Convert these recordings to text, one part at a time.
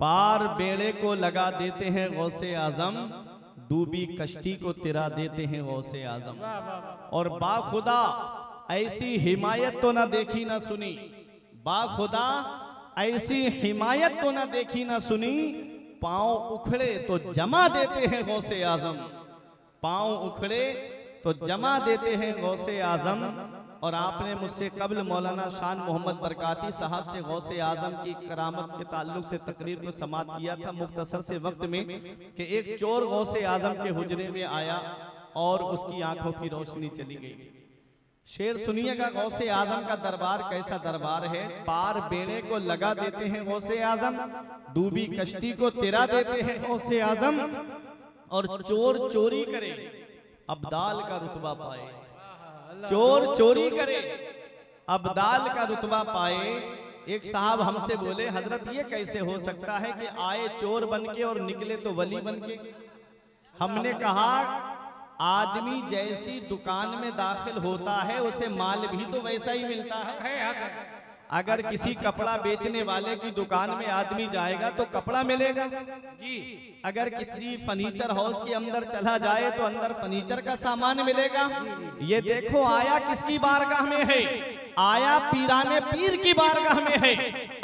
पार बेड़े को लगा देते हैं गौसे आजम, डूबी कश्ती को तिरा देते हैं गौसे आजम। और बाखुदा ऐसी हिमायत तो ना देखी ना सुनी, बाखुदा ऐसी हिमायत तो ना देखी ना सुनी, पांव उखड़े तो जमा देते हैं गौसे आजम, पांव उखड़े तो जमा देते हैं गौसे आजम। और आपने मुझसे कबल मौलाना शान मोहम्मद बरकाती साहब से गौसे आजम की करामत के ताल्लुक से तकरीर को समात किया था मुख्तसर से वक्त में कि एक चोर गौसे आजम के हुजरे में आया और उसकी आंखों की रोशनी चली गई। शेर सुनिएगा, गौसे आजम का दरबार कैसा दरबार है। पार बेड़े को लगा देते हैं गौसे आजम, डूबी कश्ती को तिरा देते हैं गौसे आजम। और चोर चोरी करे अब्दाल का रुतबा पाए, चोर चोरी करे अब्दाल का रुतबा पाए। एक साहब हमसे बोले, हजरत ये कैसे हो सकता है कि आए चोर बनके और निकले तो वली बनके। हमने कहा आदमी जैसी दुकान में दाखिल होता है उसे माल भी तो वैसा ही मिलता है। अगर किसी कपड़ा बेचने वाले की दुकान में आदमी जाएगा तो कपड़ा मिलेगा जी, अगर किसी फर्नीचर हाउस के अंदर चला जाए तो अंदर फर्नीचर का सामान मिलेगा। ये देखो आया किसकी बारगाह में है, आया पीराने पीर की बारगाह में है,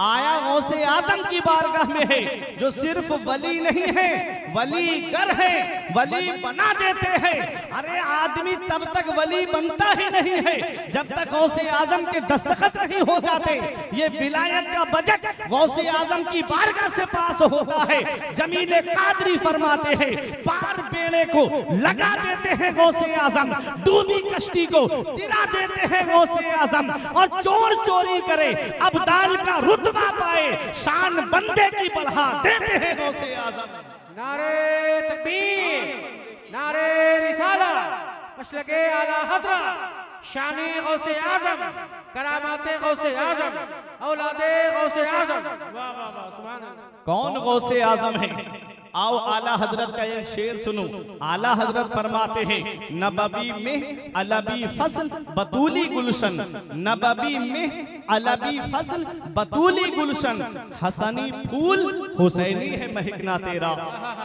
आया गौसे आजम की बारगाह में है, जो सिर्फ वली नहीं है वली गर है, वली बना देते हैं। अरे आदमी तब तक वली बनता ही नहीं है जब तक गौसे आजम के दस्तखत नहीं हो जाते। ये विलायत का बजट गौसे आजम की बारगाह से पास होता है। जमीले कादरी फरमाते हैं, पार बेड़े को लगा देते हैं गौसे आजम, डूबी कश्ती को तिरा देते हैं गौसे आजम। और चोर चोरी करे अब्दाल का रुतबा पाए, शान बंदे की बढ़ा देते हैं गौसे आजम। नारे तकबीर, नारे रिसाला, मसलके आला हजरा, शानी गौसे आजम, करामाते गौसे आजम, औलादे गौसे आजम। वाह वाह वाह, सुभान अल्लाह। कौन गौसे आजम है? आओ आला हजरत का एक शेर सुनो। आला हजरत फरमाते हैं, नबवी में अलबी फसल बतूली गुलशन, नबवी में अलबी फसल बतूली गुलशन, हसनी फूल हुसैनी है महकना तेरा,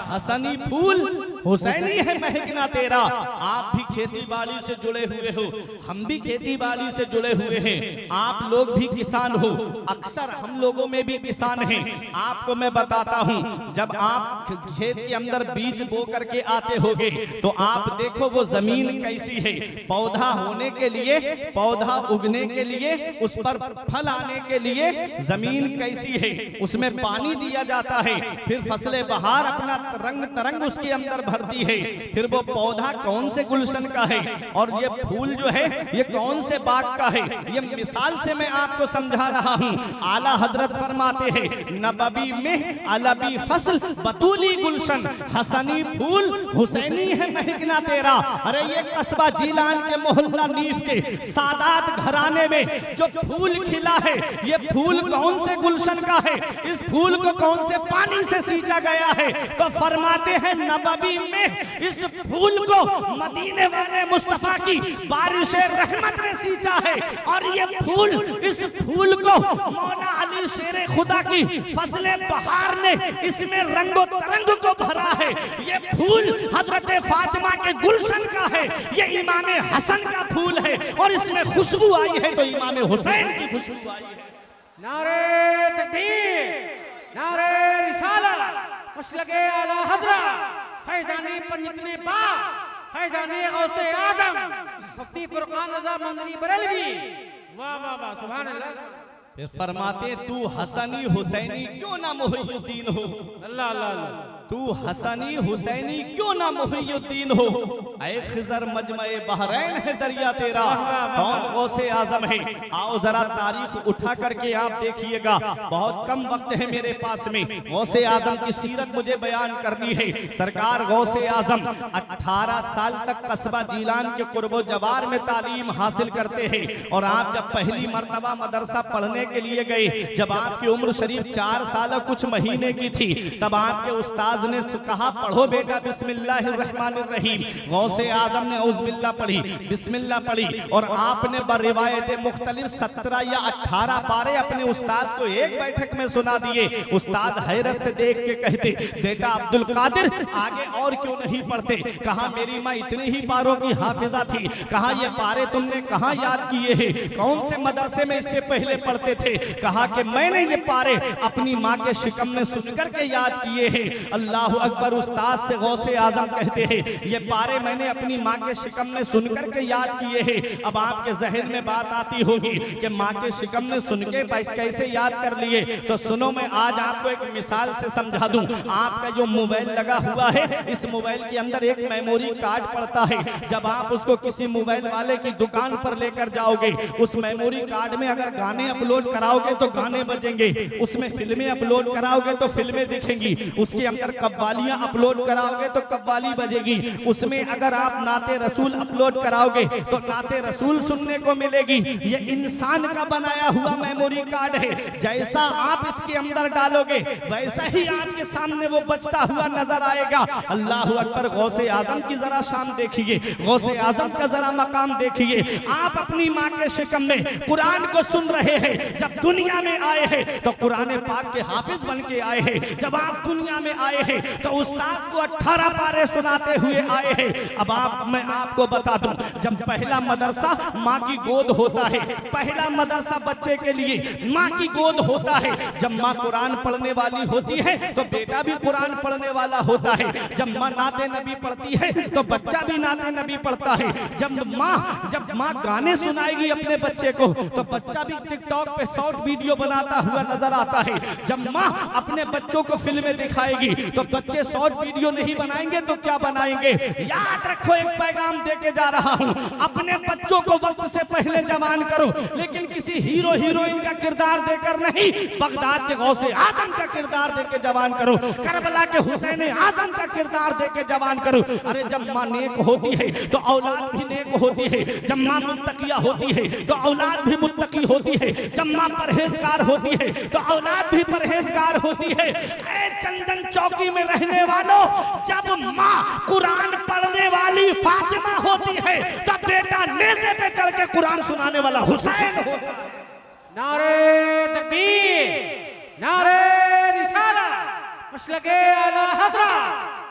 हसनी फूल हुसैनी है महकना तेरा। आप भी खेती बाड़ी से जुड़े हुए हो, हम भी खेती बाड़ी से जुड़े हुए हैं, आप लोग भी किसान हो, अक्सर हम लोगों में भी किसान हैं। आपको मैं बताता हूं, जब आप खेत के अंदर बीज बो करके आते होगे तो आप देखो वो जमीन कैसी है। पौधा होने के लिए, पौधा उगने के लिए, उस पर फल आने के लिए जमीन कैसी है, उसमें पानी दिया जाता है, फिर फसलें बहार अपना रंग तरंग उसके अंदर भरती है, फिर वो पौधा कौन से गुलशन का है और ये फूल जो है ये कौन से बाग का है। ये मिसाल से मैं आपको समझा रहा हूं। आला हजरत फरमाते हैं, नबवी में अलबी फसल बतूली गुलशन, हसनी फूल हुसैनी है महकना तेरा। अरे ये कस्बा जीलान के मोहल्ला नीफ के सादात घराने में जो फूल खिला है, ये फूल कौन से गुलशन का है, इस फूल को कौन से पानी से सींचा गया है? तो फरमाते हैं नबवी में इस फूल को मदीने वाले मुस्तफा की बारिश रहमत ने सींचा है। और ये फूल, इस फूल को मौला अली शेरे खुदा की फसले बहार ने इसमें रंगो तरंग को भरा है। ये फूल हजरत फातिमा के गुलशन का है, ये इमाम हसन का फूल है और इसमें खुशबू आई है तो इमाम हुसैन की खुशबू आई है। नारे तकबीर, नारे रिसाला, मसलके आला हजरा, फैजानी पंजतने पा, फैजानी गौसे आजम, मुफ्ती फुरकान रज़ा मंजरी बरेलवी। वाह वाह वाह, सुभान अल्लाह। फिर फरमाते, तू हसनी हुसैनी क्यों ना मुहियुद्दीन हो, अल्लाह अल्लाह अल्लाह, तू हसनी हुसैनी क्यों ना मुहियुद्दीन हो। ऐ खिजर मजमए बहरैन है दरिया तेरा, कौन गौसे आजम है? आओ जरा तारीख उठा करके आप देखिएगा, बहुत कम वक्त है मेरे पास में, गौसे आजम की सीरत मुझे बयान करनी है। सरकार गौसे आजम 18 साल तक कस्बा जीलान के कुर्बो जवार में तालीम हासिल करते हैं। और आप जब पहली मर्तबा मदरसा पढ़ने के लिए गए, जब आपकी उम्र शरीफ 4 साल और कुछ महीने की थी, तब आपके उस्ताद उस्ताद ने कहा पढ़ो बेटा बिस्मिल्लाहिर्रहमानिर्रहीम, गौसे आजम ने औज़ुबिल्लाह पढ़ी, बिस्मिल्लाह पढ़ी, और आपने बरिवायत मुख्तलिफ 17 या 18 पारे अपने उस्ताद को एक बैठक में सुना दिए। उस्ताद हैरत से देख के कहते बेटा अब्दुल कादिर आगे और क्यों नहीं पढ़ते? कहा मेरी माँ इतने ही पारों की हाफिजा थी। कहा ये पारे तुमने कहाँ याद किए हैं? कौन से मदरसे में इससे पहले पढ़ते थे? कहा कि मैंने ये पारे अपनी माँ के शिकम में सुनकर के याद किए हैं। अल्लाह अकबर। उस्ताद से गौसे आजम कहते हैं ये पारे मैंने अपनी माँ के शिकम में सुनकर के याद किए हैं। अब आपके जहन में बात आती होगी कि माँ के शिकम में सुन के कैसे याद कर लिए? तो सुनो, मैं आज आपको एक मिसाल से समझा दूं। आपका जो मोबाइल लगा हुआ है, इस मोबाइल के अंदर एक मेमोरी कार्ड पड़ता है। जब आप उसको किसी मोबाइल वाले की दुकान पर लेकर जाओगे, उस मेमोरी कार्ड में अगर गाने अपलोड कराओगे तो गाने बजेंगे, उसमें फिल्में अपलोड कराओगे तो फिल्में दिखेंगी, उसके अंदर कव्वालियां अपलोड कराओगे तो कव्वाली बजेगी, उसमें अगर आप नाते रसूल अपलोड कराओगे तो नाते रसूल सुनने को मिलेगी। ये इंसान का बनाया हुआ मेमोरी कार्ड है। जैसा आप इसके अंदर डालोगे वैसा ही आपके सामने वो बचता हुआ नजर आएगा। अल्लाह अकबर। गौसे आजम की जरा शान देखिए, गौसे आजम का जरा मकाम देखिए। आप अपनी माँ के शिकम में कुरान को सुन रहे हैं। जब दुनिया में आए हैं तो कुरान पाक के हाफिज बन के आए हैं। जब आप दुनिया में आए हैं तो उस्ताद को 18 पारे सुनाते हुए आए हैं। अब मैं आपको बता दूं, जब पहला मदरसा माँ की गोद होता है, पहला मदरसा बच्चे के लिए माँ की गोद होता है। जब माँ कुरान पढ़ने वाली होती है तो बेटा भी कुरान पढ़ने वाला होता है। जब माँ नाते नबी पढ़ती है तो बच्चा भी नाते नबी पढ़ता है। जब माँ गाने सुनाएगी अपने बच्चे को तो बच्चा भी टिकटॉक पे शॉर्ट वीडियो बनाता हुआ नजर आता है। जब माँ अपने बच्चों को फिल्में दिखाएगी तो बच्चे शॉर्ट वीडियो नहीं बनाएंगे तो क्या बनाएंगे? याद रखो, एक पैगाम देके जा रहा हूँ, अपने बच्चों को वक्त से पहले जवान करो, लेकिन किसी हीरो हीरोइन का किरदार देकर नहीं, बगदाद के गौसे आजम का किरदार देके जवान करो, करबला के हुसैन आजम का किरदार देके जवान करो। अरे जब माँ नेक होती है तो औलाद भी नेक होती है। जब माँ मुत्तकिया होती है तो औलाद भी मुत्तकी होती है। जब माँ परहेजगार होती है तो औलाद भी परहेजगार होती है। ऐ चंदन चौकी में रहने वालों, जब माँ कुरान पढ़ने वाली फातिमा होती है तो बेटा नेज़े पे चढ़ के कुरान सुनाने वाला हुसैन होता है। नारे तकबीर, नारे रिसाला, मसलके आला हजरा,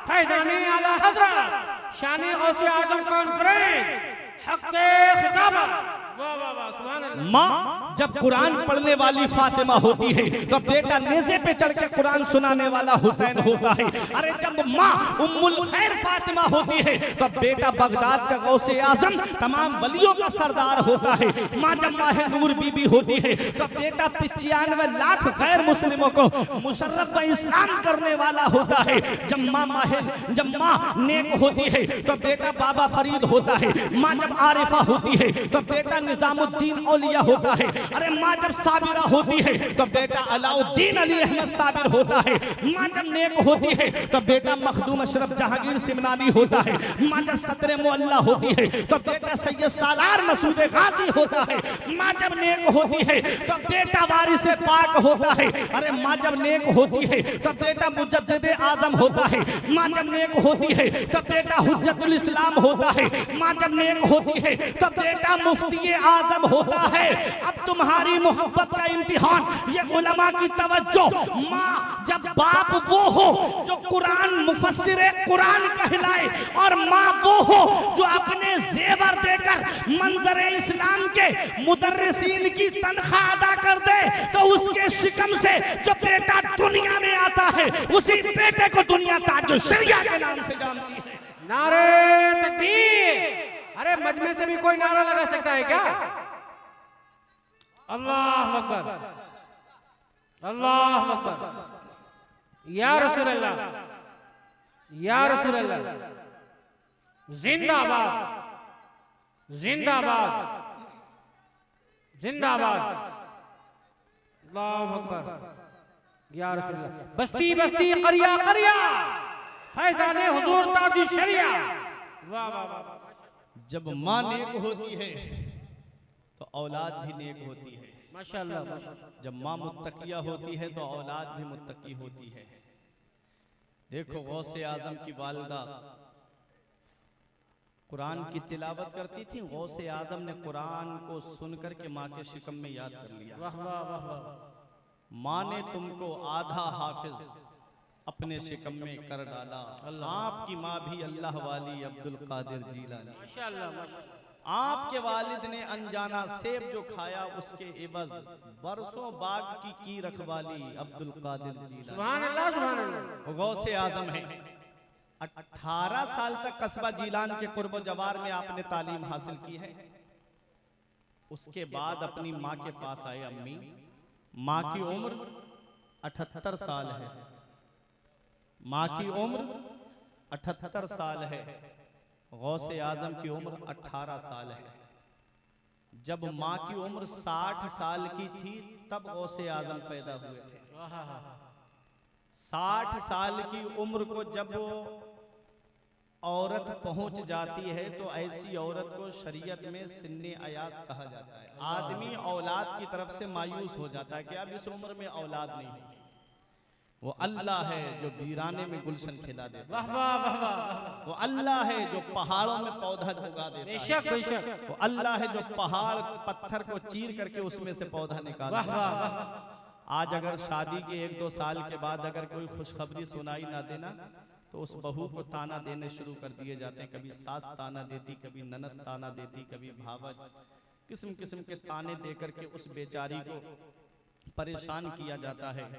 फैज़ाने आला हजरा, शाने गौसे आजम कॉन्फ्रेंस, हक़्क़े खिताबा। वाह वाह वाह, सुभान अल्लाह। माँ जब कुरान पढ़ने वाली फातिमा होती है तो बेटा नेज़े पे चढ़ के कुरान सुनाने वाला हुसैन होता है। अरे जब माँ उम्मुल खैर फातिमा होती है तो बेटा बगदाद का गौसे आजम तमाम वलियों का सरदार होता है। माँ जब माह नूर बीबी होती है तो बेटा 95 लाख गैर मुस्लिमों को मुशर्रफ इस्लाम करने वाला होता है। जब माँ नेक होती है तो बेटा बाबा फरीद होता है। माँ जब आरिफा होती है तो बेटा निजामुद्दीन औलिया होता है। अरे माँ जब साबिरा होती है तो बेटा अलाउद्दीन अली अहमद साबिर होता है। माँ जब नेक होती है तो बेटा मखदूम अशरफ जहांगीर सिमनानी होता है। माँ जब सदर मुअल्ला होती है तो बेटा सैयद सालार मसूद गाजी होता है। माँ जब नेक होती है तो बेटा वारिस पाक होता है। अरे माँ जब नेक होती है तो बेटा मुजद्दिद आजम होता है। माँ जब नेक होती है तो बेटा हुज्जतुल इस्लाम होता है। माँ जब नेक होती है तो बेटा मुफ्ती आजम होता है। अब तुम्हारी मोहब्बत का इम्तिहान, ये उलमा की तवज्जो। माँ जब बाप वो हो जो कुरान मुफस्सिर कुरान कहलाए, और माँ वो हो जो अपने जेवर देकर मंजर इस्लाम के मुदर्रिसीन की तनख्वाह अदा कर दे, तो उसके शिकम से जो बेटा दुनिया में आता है उसी बेटे को दुनिया ताज शरिया के नाम से जानती है। नारे तकबीर। अरे मजमे से भी कोई नारा लगा सकता है क्या? अल्लाह अकबर, अल्लाह अकबर, या रसूल अल्लाह, या रसूल अल्लाह, जिंदाबाद, जिंदाबाद, जिंदाबाद, अल्लाह अकबर, या रसूल अल्लाह। बस्ती बस्ती, करिया करिया, फैज़ाने हुजूर ताज शरिया। वाह वाह वाह। जब माँ नेक होती है तो औलाद भी नेक होती है। माशाअल्लाह। जब माँ मुत्तकिया होती है तो औलाद भी मुत्तकी होती है। देखो गौसे आजम की वालिदा कुरान की तिलावत करती थी, गौसे आजम ने कुरान को सुनकर के माँ के शिकम में याद कर लिया। वाह वाह वाह वाह। माँ ने तुमको आधा हाफिज अपने शिकम में कर डाला। आपकी माँ भी अल्लाह वाली अब्दुल कादिर जीलानी। माशाअल्लाह माशाअल्लाह। आपके वालिद ने अनजाना सेब जो खाया उसके एवज बरसों बाग की रखवाली अब्दुल कादिर जीलानी। सुभान अल्लाह सुभान अल्लाह। गौसे आजम है। 18 साल तक कस्बा जीलान के कुर्ब जवार में आपने तालीम हासिल की है। उसके बाद अपनी माँ के पास आए। अम्मी, माँ की उम्र 78 साल है। माँ की उम्र 78 साल है। गौसे आजम की उम्र 18 साल है। जब माँ की उम्र 60 साल की थी तब गौसे आजम पैदा हुए थे। 60 साल की उम्र को जब औरत पहुंच जाती है तो ऐसी औरत को शरीयत में सिन्ने अयास कहा जाता है। आदमी औलाद की तरफ से मायूस हो जाता है कि अब इस उम्र में औलाद नहीं होगी। वो अल्लाह है जो वीराने में गुलशन खिला देता है। वाह वाह वाह वाह। वो अल्लाह है जो पहाड़ों में पौधा उगा देता है। बेशक बेशक। वो अल्लाह है जो पहाड़ पत्थर को चीर करके उसमें से पौधा निकालता वाह है। वाह वाह। आज अगर शादी के 1-2 साल के बाद अगर कोई खुशखबरी सुनाई ना देना तो उस बहू को ताना देने शुरू कर दिए जाते हैं। कभी सास ताना देती, कभी ननद ताना देती, कभी भावज, किस्म किस्म के ताने देकर के उस बेचारी को परेशान किया जाता है।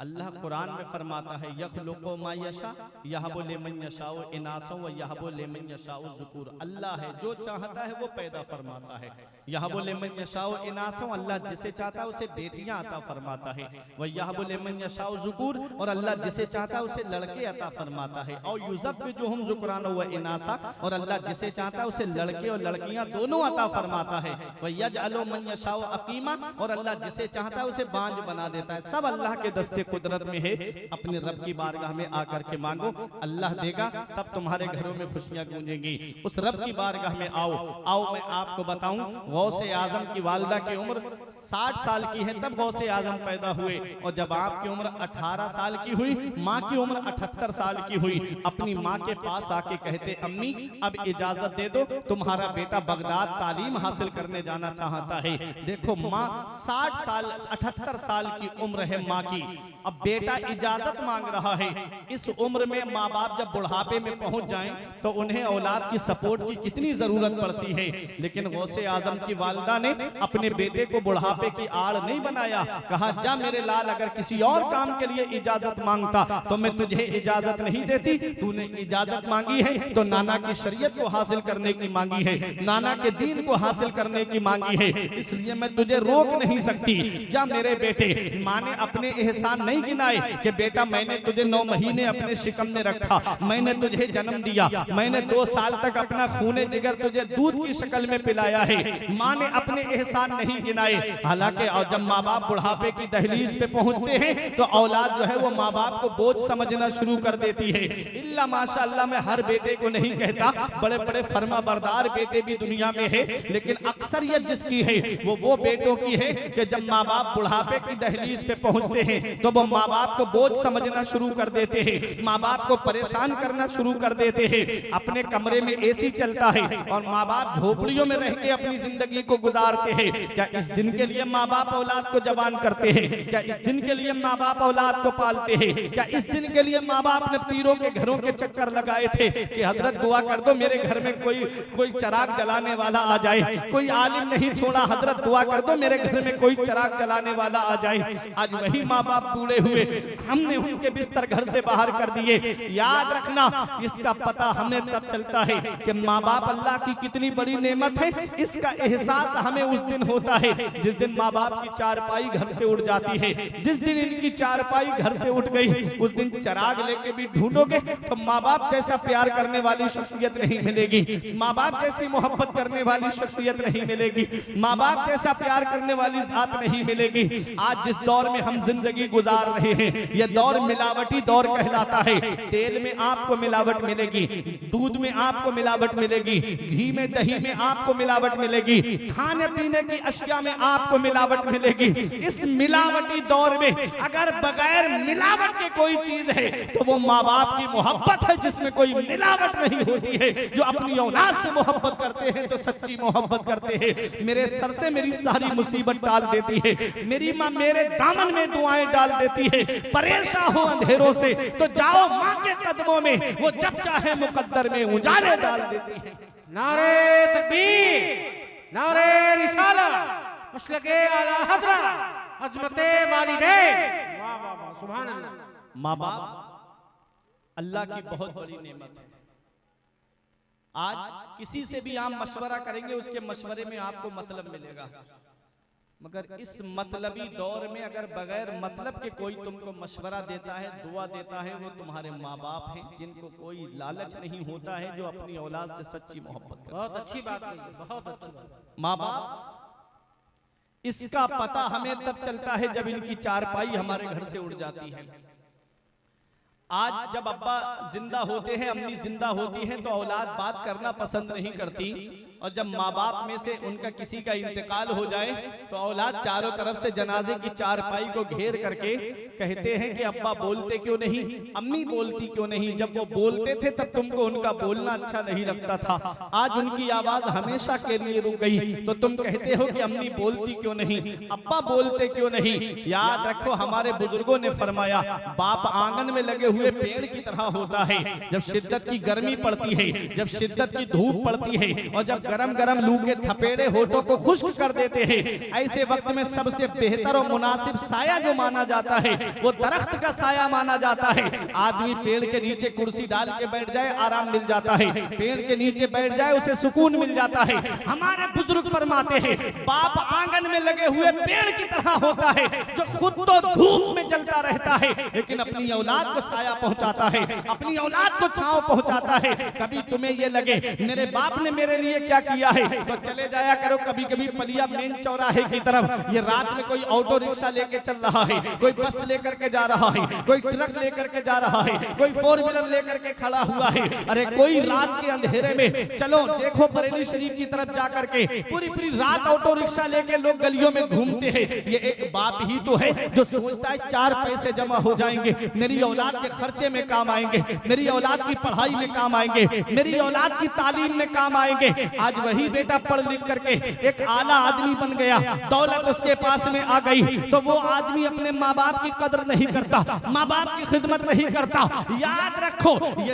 अल्लाह कुरान में फरमाता है यखलुकु मा यशा यहबु लिमन यशाउ इनासा व यहबु लिमन यशाउ ज़ुकूर। अल्लाह है जो चाहता है वो पैदा फरमाता है। यहबु लिमन यशाउ इनासा, अल्लाह जिसे चाहता है उसे बेटियां अता फरमाता है। व यहबु लिमन यशाउ ज़ुकूर, और अल्लाह जिसे चाहता है उसे लड़के अता फरमाता है। और युज़व्विजुहुम ज़ुकरान व इनासा, और अल्लाह जिसे चाहता है उसे लड़के और लड़कियां दोनों अता फरमाता है। व यजअलु मन यशाउ अकीमा, और अल्लाह जिसे चाहता है उसे बांझ बना देता है। सब अल्लाह के दस्ते कुदरत में है। अपने रब की बारगाह में आकर के मांगो, अल्लाह देगा, तब तुम्हारे घरों में खुशियां गूंजेंगी। उस रब की बारगाह में आओ। आओ मैं आपको बताऊं, गौसे आजम की वालिदा की उम्र 60 साल की है तब गौसे आजम पैदा हुए। और जब आपकी उम्र 18 साल की हुई, माँ की उम्र 78 साल की हुई, अपनी माँ के पास आके कहते अम्मी अब इजाजत दे दो, तुम्हारा बेटा बगदाद तालीम हासिल करने जाना चाहता है। देखो माँ 60 साल 78 साल की उम्र है माँ की, अब बेटा इजाजत मांग रहा है। इस उम्र में माँ बाप जब बुढ़ापे में पहुंच जाएं तो उन्हें औलाद की सपोर्ट की कितनी जरूरत पड़ती है। लेकिन गौसे आजम की वालिदा ने अपने बेटे को बुढ़ापे की आड़ नहीं बनाया। कहा जा मेरे लाल, अगर किसी और काम के लिए इजाजत मांगता तो मैं तुझे इजाजत नहीं देती। तूने इजाजत मांगी है तो नाना की शरीयत को हासिल करने की मांगी है, नाना के दीन को हासिल करने की मांगी है, इसलिए मैं तुझे रोक नहीं सकती। जा मेरे बेटे। माँ ने अपने एहसान नहीं गिनाए कि बेटा मैंने तुझे 9 महीने अपने शिकम में रखा, मैंने तुझे जन्म दिया, मैंने 2 साल तक अपना खूने जिगर तुझे दूध की शक्ल में पिलाया है। माँ ने अपने एहसान नहीं गिनाए। हालांकि जब माँ बाप बुढ़ापे की दहलीज पे पहुंचते हैं तो औलाद जो है वो माँ बाप को बोझ समझना शुरू कर देती है। इल्ला माशाअल्लाह मैं हर बेटे को नहीं कहता, बड़े बड़े फर्मा बरदार बेटे भी दुनिया में है, लेकिन अक्सरियत जिसकी है वो बेटों की है कि जब माँ बाप बुढ़ापे की दहलीज पे पहुंचते हैं तो वो माँ बाप को बोझ समझना शुरू कर देते हैं, माँ बाप को परेशान करना शुरू कर देते हैं। अपने कमरे में एसी चलता है और माँ बाप झोपड़ियों में रह के अपनी जिंदगी को गुजारते हैं। क्या इस दिन के लिए माँ बाप औलाद को जवान करते हैं? क्या इस दिन के लिए माँ बाप औलाद को पालते हैं? क्या इस दिन के लिए माँ बाप ने पीरों के घरों के चक्कर लगाए थे कि हजरत दुआ कर दो मेरे घर में कोई चराग जलाने वाला आ जाए? कोई आलिम नहीं छोड़ा, हजरत दुआ कर दो मेरे घर में कोई चराग जलाने वाला आ जाए। आज वही माँ बाप बूढ़े हुए, हमने उनके बिस्तर घर से बाहर कर दिए। याद रखना, इसका पता हमें तब चलता है कि माँ बाप अल्लाह की कितनी बड़ी नेमत है। इसका एहसास हमें उस दिन होता है जिस दिन माँ बाप की चारपाई घर से उड़ जाती है। जिस दिन इनकी चारपाई घर से उठ गई उस दिन चराग लेके भी ढूंढोगे तो माँ बाप जैसा प्यार करने वाली शख्सियत नहीं मिलेगी, माँ बाप जैसी मोहब्बत करने वाली शख्सियत नहीं मिलेगी, माँ बाप जैसा प्यार करने वाली जात नहीं मिलेगी। आज जिस दौर में हम जिंदगी गुजार गुजार रहे हैं। यह दौर मिलावटी दौर कहलाता है। तेल में आपको मिलावट मिलेगी, दूध में आपको मिलावट मिलेगी, घी में दही में आपको मिलावट मिलेगी, खाने पीने की अशिया में आपको मिलावट मिलेगी। इस मिलावटी दौर में अगर बगैर मिलावट के कोई चीज है तो वो माँ बाप की मोहब्बत है, जिसमें कोई मिलावट नहीं होती है। जो अपनी औलाद से मोहब्बत करते हैं तो सच्ची मोहब्बत करते हैं। मेरे सर से मेरी सारी मुसीबत डाल देती है, मेरी माँ मेरे दामन में दुआएं डाल देती है। परेशान हो अंधेरों से तो जाओ माँ के कदमों में, वो जब चाहे मुकद्दर में उजाले डाल देती है। नारे तकबीर, नारे रिसालत, मसलके आला हज़रा, अज़मते वालिदैन। वाह वाह वाह, सुभान अल्लाह। माँ बाप अल्लाह की बहुत बड़ी नेमत है। आज किसी से भी आप मशवरा करेंगे, उसके मशवरे में आपको मतलब मिलेगा, मगर इस मतलबी दौर में अगर बगैर मतलब के कोई तुमको मशवरा देता है, दुआ देता है, वो तुम्हारे माँ बाप हैं, जिनको कोई लालच नहीं होता है, जो अपनी औलाद से सच्ची मोहब्बत करते हैं। बहुत अच्छी बात कही, बहुत अच्छी बात। माँ बाप इसका पता हमें तब चलता है जब इनकी चारपाई हमारे घर से उड़ जाती है। आज जब अब्बा जिंदा होते हैं, अम्मी जिंदा होती हैं, तो औलाद बात करना पसंद नहीं करती, और जब माँ बाप में से उनका किसी का इंतकाल हो जाए तो औलाद चारों तरफ से जनाजे की चारपाई को घेर करके कहते हैं कि अब्बा बोलते क्यों नहीं, अम्मी बोलती क्यों नहीं। जब वो बोलते थे तब तुमको उनका बोलना अच्छा नहीं लगता था, आज उनकी आवाज हमेशा के लिए रुक गई तो तुम कहते हो कि अम्मी बोलती क्यों नहीं, अब्बा बोलते क्यों नहीं। याद रखो, हमारे बुजुर्गों ने फरमाया, बाप आंगन में लगे हुए पेड़ की तरह होता है। जब शिद्दत की गर्मी पड़ती है, जब शिद्दत की धूप पड़ती है, और जब गरम गरम लू के थपेड़े होठों को खुश्क कर देते हैं, ऐसे वक्त में सबसे बेहतर और मुनासिब साया जो माना जाता है वो दरख्त का साया माना जाता है। आदमी पेड़ के नीचे कुर्सी डाल के बैठ जाए, आराम मिल जाता है, पेड़ के नीचे बैठ जाए, उसे सुकून मिल जाता है। हमारे बुजुर्ग फरमाते हैं, बाप आंगन में लगे हुए पेड़ की तरह होता है, जो खुद तो धूप में जलता रहता है लेकिन अपनी औलाद को साया पहुंचाता है, अपनी औलाद को छांव पहुंचाता है। कभी तुम्हें ये लगे मेरे बाप ने मेरे लिए क्या किया है, तो चले जाया करो कभी कभी पलिया मेन चौराहे की तरफ। ये रात में कोई ऑटो रिक्शा लेके चल रहा है, कोई बस लेकर के जा रहा है, कोई ट्रक लेकर के जा रहा है, कोई फोर व्हीलर लेकर के खड़ा हुआ है। अरे कोई रात के अंधेरे में, चलो देखो बरेली शरीफ की तरफ जाकर के पूरी पूरी रात ऑटो रिक्शा लेके लोग गलियों में घूमते हैं। ये एक बाप ही तो है जो सोचता है 4 पैसे जमा हो जाएंगे, मेरी औलाद के खर्चे में काम आएंगे, मेरी औलाद की पढ़ाई में काम आएंगे, मेरी औलाद की तालीम में काम आएंगे। आज वही बेटा पढ़ लिख करके एक आला आदमी बन गया, दौलत उसके पास में आ गई, तो वो आदमी अपने माँ बाप की कदर नहीं करता, माँ बाप की खिदमत नहीं करता। याद रखो, ये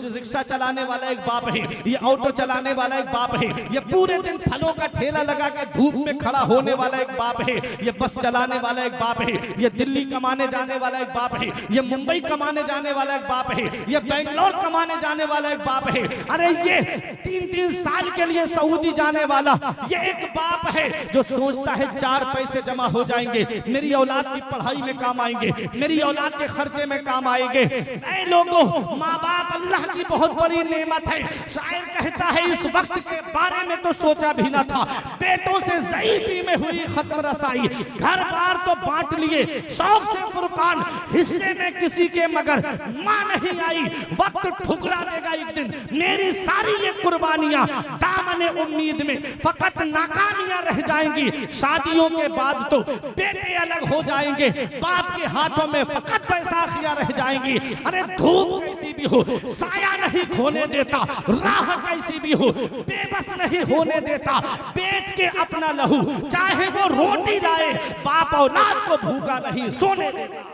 रिक्शा चलाने वाला एक बाप है, ये ऑटो चलाने वाला एक बाप है, ये पूरे दिन फलों का ठेला लगा के धूप में खड़ा होने वाला एक बाप है, ये बस चलाने वाला एक बाप है, ये दिल्ली कमाने जाने वाला एक बाप है, ये मुंबई कमाने जाने वाला एक बाप है, ये बेंगलोर कमाने जाने वाला एक बाप है। अरे ये 3-3 साल के लिए सऊदी जाने वाला ये एक बाप है जो सोचता है 4 पैसे जमा हो जाएंगे, मेरी औलाद की पढ़ाई में काम आएंगे, मेरी औलाद के खर्चे में काम आएंगे। ऐ लोगों, माँ बाप अल्लाह की बहुत बड़ी नेमत है। शायर कहता है, इस वक्त के बारे में तो सोचा भी ना था, बेटों से ज़ईफ़ी में हुई खत्म रसाई, घर बार तो बांट लिए, शौक से फुरकान हिस्से में किसी के, मगर माँ नहीं आई, वक्त ठुकरा देगा एक दिन मेरी सारी ये कुर्बानियां, दामन उम्मीद में फकत नाकामियां रह जाएंगी। शादियों के बाद तो बेटे अलग हो जाएंगे, बाप के हाथों में फकत बैसाखियां रह जाएंगी। अरे धूप कैसी भी हो साया नहीं खोने देता, राह कैसी भी हो बेबस नहीं होने देता, बेच के अपना लहू चाहे वो रोटी लाए, बाप औलाद को भूखा नहीं सोने देता।